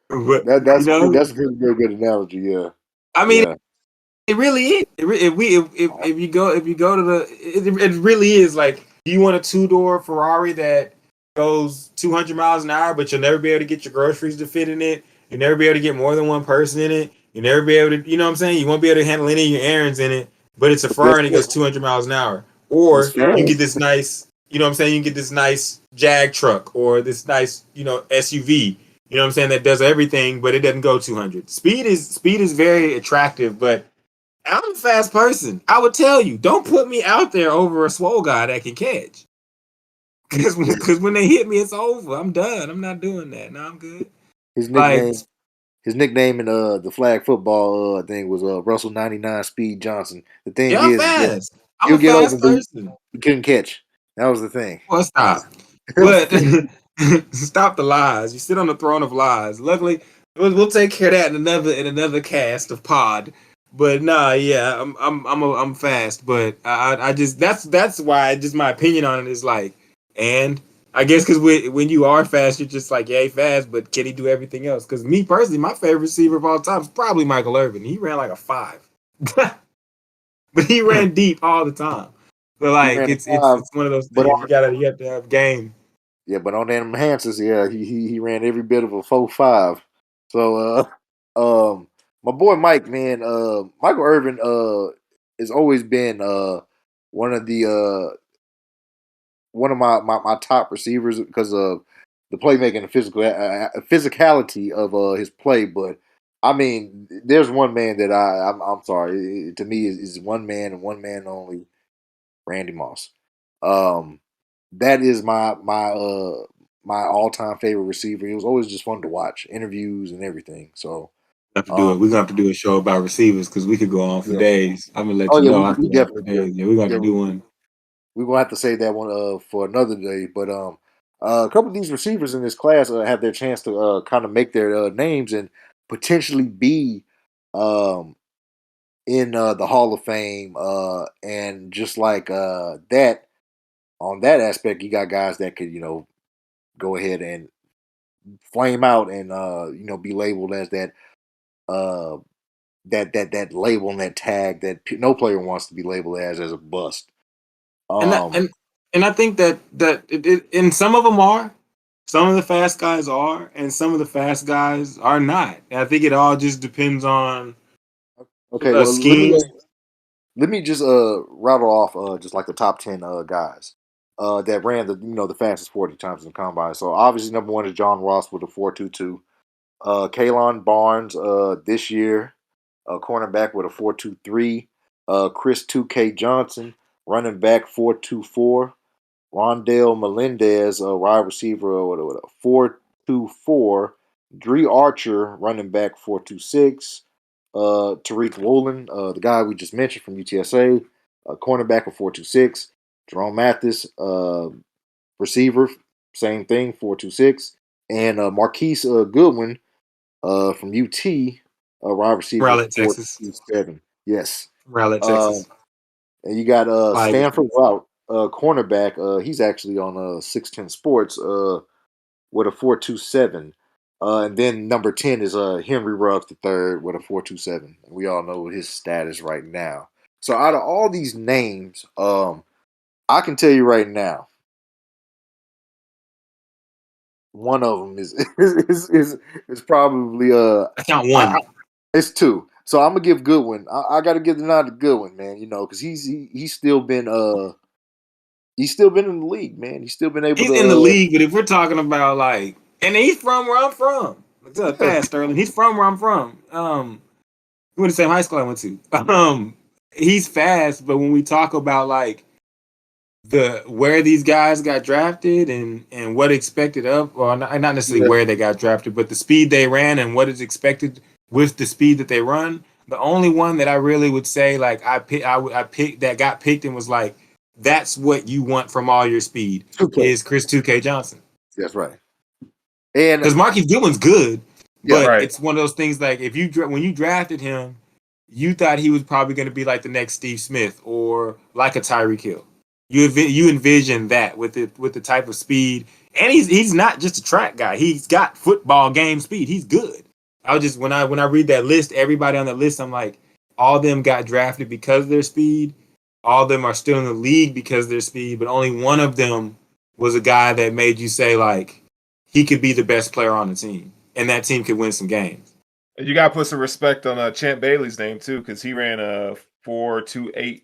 but that's a pretty good analogy. Yeah, I mean, it really is. If you go to the, it really is like, do you want a 2-door Ferrari that goes 200 miles an hour, but you'll never be able to get your groceries to fit in it? You'll never be able to get more than one person in it. You'll never be able to, you know what I'm saying? You won't be able to handle any of your errands in it, but it's a Ferrari and it goes 200 miles an hour. Or you can get this nice, you know what I'm saying? You can get this nice Jag truck or this nice, SUV, you know what I'm saying, that does everything, but it doesn't go 200. Speed is very attractive, but I'm a fast person. I would tell you, don't put me out there over a swole guy that can catch. Because when they hit me, it's over. I'm done. I'm not doing that. No, I'm good. His nickname in the flag football thing was Russell 99 Speed Johnson. The thing I'm is, fast. I'm he'll a get fast over, but person. he couldn't catch. That was the thing. Well, stop. But stop the lies. You sit on the throne of lies. Luckily, we'll take care of that in another cast of pod. But nah, yeah, I'm fast. But I just that's why just my opinion on it is like, and I guess because when you are fast, you're just like, yeah, he fast, but can he do everything else? Because me personally, my favorite receiver of all time is probably Michael Irvin. He ran like a 5, but he ran deep all the time. So like it's one of those things you have to have game. Yeah, but on them enhancers, yeah, he ran every bit of a 4.5. So my boy Mike, man, Michael Irvin has always been one of my top receivers because of the playmaking and physicality of his play. But I mean, there's one man that I'm sorry, to me is one man and one man only, Randy Moss. That is my all time favorite receiver. He was always just fun to watch, interviews and everything. So We're gonna have to do a show about receivers because we could go on for days. I'm gonna let oh you yeah, know. we definitely could. Yeah, we're gonna have Yeah, to do one. we're gonna have to save that one for another day. But a couple of these receivers in this class have their chance to kind of make their names and potentially be in the Hall of Fame. And just like that, on that aspect, you got guys that could go ahead and flame out and be labeled as that uh that label and that tag that no player wants to be labeled as a bust. And I think that and some of them are, some of the fast guys are, and some of the fast guys are not. And I think it all just depends on Okay, a well scheme. let me just rattle off just like the top 10 guys that ran the fastest 40 times in the combine. So obviously number one is John Ross with a 4.22. Kalon Barnes this year, cornerback with a 4.23. Chris 2K Johnson, running back 4.24. Rondell Melendez, a wide receiver with a 4.24. Dree Archer, running back 4.26. Tariq Woolen, the guy we just mentioned from UTSA, cornerback of 4.26. Jerome Mathis, receiver, same thing, 4.26. And Marquise Goodwin from UT, wide receiver, Rowlett, Texas. 4.27. Yes. Rowlett, Uh, Texas. and you got Like, Stanford Route, cornerback. He's actually on 610 Sports with a 4.27. And then number 10 is Henry Ruggs the third with a 4.27. And we all know his status right now. So out of all these names, I can tell you right now, one of them is probably I count one. it's two. So I'm gonna give Goodwin. I got to give the nod to Goodwin, man. You know, because he's still been in the league, man. He's still been able He's to. in the league, but if we're talking about like, and he's from where I'm from. It's fast, Sterling. He's from where I'm from. We went to the same high school I went to. He's fast, but when we talk about like where these guys got drafted and what expected of, well, not necessarily where they got drafted, but the speed they ran and what is expected with the speed that they run. The only one that I really would say like I picked that got picked and was like, that's what you want from all your speed 2K. is Chris 2K Johnson. That's right. And because Marquise Goodwin's good, Yeah, but right. it's one of those things like if you when you drafted him, you thought he was probably going to be like the next Steve Smith or like a Tyreek Hill. You envision that with the type of speed, and he's not just a track guy. He's got football game speed. He's good. I was just when I read that list, everybody on that list, I'm like, all of them got drafted because of their speed. All of them are still in the league because of their speed, but only one of them was a guy that made you say like he could be the best player on the team, and that team could win some games. You got to put some respect on Champ Bailey's name too, because he ran a 4.28.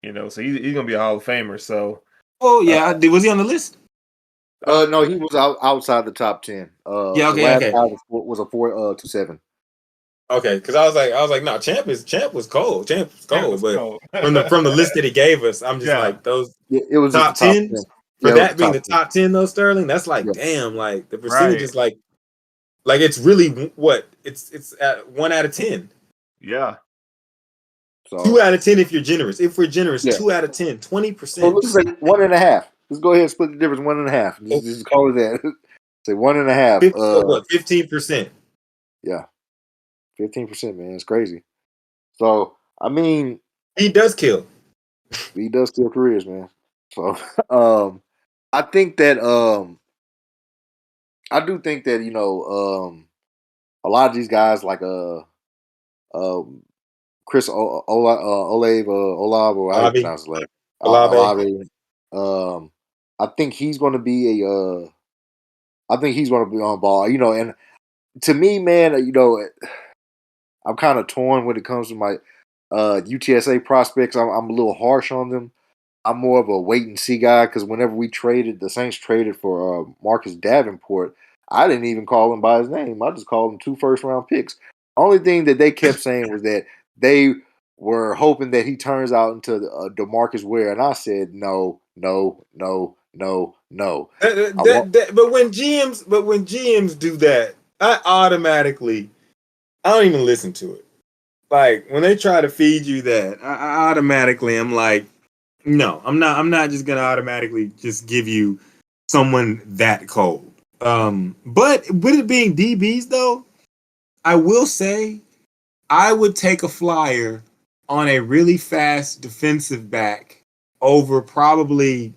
You know, so he's gonna be a Hall of Famer. So, oh yeah, was he on the list? No, he was outside the top 10. Yeah, okay, the last okay. guy was a 4.27. Okay, because I was like, no, Champ was cold. Champ was cold, but cold. from the list that he gave us, I'm just like those It was top just the top 10 10. for Yeah, it was that being the 10. top 10 though, Sterling. That's like Yeah. damn, like the percentage Right. is like it's really what it's at 1 out of 10. Yeah. So 2 out of 10 if you're generous. If we're generous, Yeah. 2 out of 10, 20%. So let's say 1.5. Let's go ahead and split the difference 1.5. Just call it that. Say 1.5. So what? 15%. Yeah, 15%, man. It's crazy. So I mean, He does kill. he does steal careers, man. So I think that I do think that a lot of these guys like Chris Olave or how you Olave. pronounce his name? Olave. Olave. I think he's going to be I think he's going to be on ball. And to me, man, I'm kind of torn when it comes to my UTSA prospects. I'm a little harsh on them. I'm more of a wait and see guy because whenever the Saints traded for Marcus Davenport, I didn't even call him by his name. I just called him 2 first-round picks. Only thing that they kept saying was that they were hoping that he turns out into DeMarcus Ware, and I said no, no, no, no, no. But when GMs do that, I don't even listen to it. Like when they try to feed you that, I automatically am like, no, I'm not just gonna automatically just give you someone that cold. But with it being DBs though, I will say I would take a flyer on a really fast defensive back over probably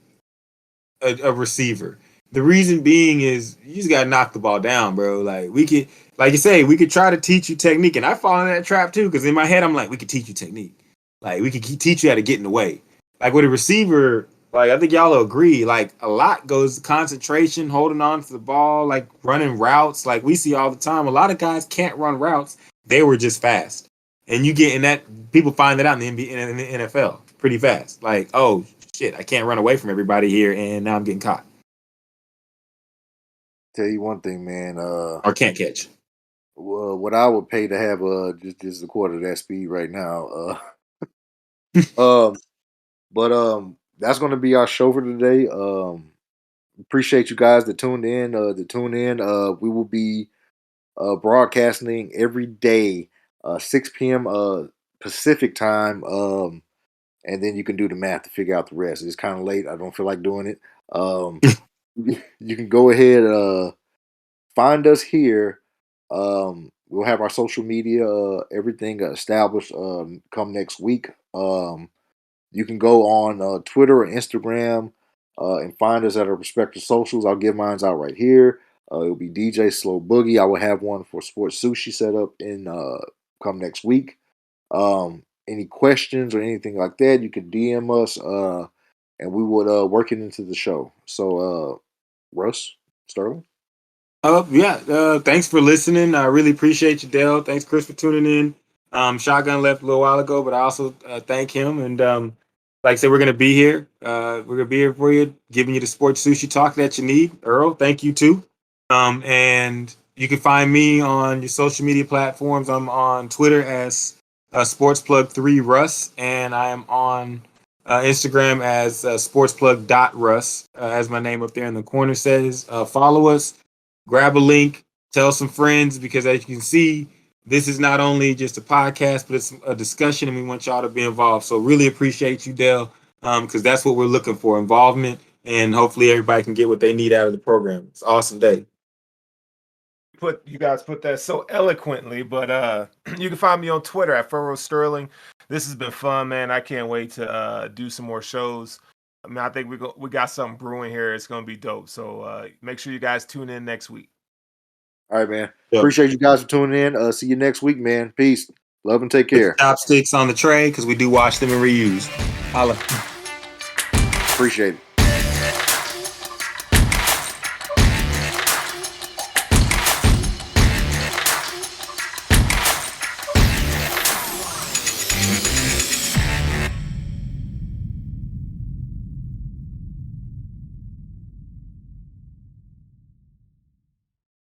a receiver. The reason being is you just gotta knock the ball down, bro. Like we could, like you say, we could try to teach you technique, and I fall in that trap too. Because in my head, I'm like, we could teach you technique. Like we could teach you how to get in the way. Like with a receiver, like I think y'all will agree. Like a lot goes concentration, holding on to the ball, like running routes. Like we see all the time. A lot of guys can't run routes. They were just fast, and you get in that. People find that out in the NBA, in the NFL pretty fast. Like, oh shit, I can't run away from everybody here, and now I'm getting caught. Tell you one thing, man. Or can't catch. What I would pay to have just a quarter of that speed right now. Um, but that's going to be our show for today. Appreciate you guys that tuned in. We will be broadcasting every day 6 p.m. Pacific time. And then you can do the math to figure out the rest. It's kind of late. I don't feel like doing it. You can go ahead, find us here. We'll have our social media, everything established come next week. You can go on Twitter or Instagram and find us at our respective socials. I'll give mine out right here. It'll be DJ Slow Boogie. I will have one for Sports Sushi set up in come next week. Any questions or anything like that, you can DM us, and we would work it into the show. So, Russ, Sterling. Thanks for listening. I really appreciate you, Dale. Thanks, Chris, for tuning in. Shotgun left a little while ago, but I also thank him. And like I said, we're going to be here. We're going to be here for you, giving you the sports sushi talk that you need. Earl, thank you, too. And you can find me on your social media platforms. I'm on Twitter as SportsPlug3 Russ, and I am on Instagram as SportsPlug.Russ, as my name up there in the corner says. Follow us. Grab a link, tell some friends, because as you can see, this is not only just a podcast, but it's a discussion, and we want y'all to be involved. So really appreciate you, Dale, because that's what we're looking for, involvement, and hopefully everybody can get what they need out of the program. It's an awesome day. You guys put that so eloquently, but you can find me on Twitter at Furrow Sterling. This has been fun, man. I can't wait to do some more shows. I mean, I think we got something brewing here. It's going to be dope. So make sure you guys tune in next week. All right, man. Yep. Appreciate you guys for tuning in. See you next week, man. Peace. Love and take care. Put chopsticks on the tray because we do wash them and reuse. Holla. Appreciate it.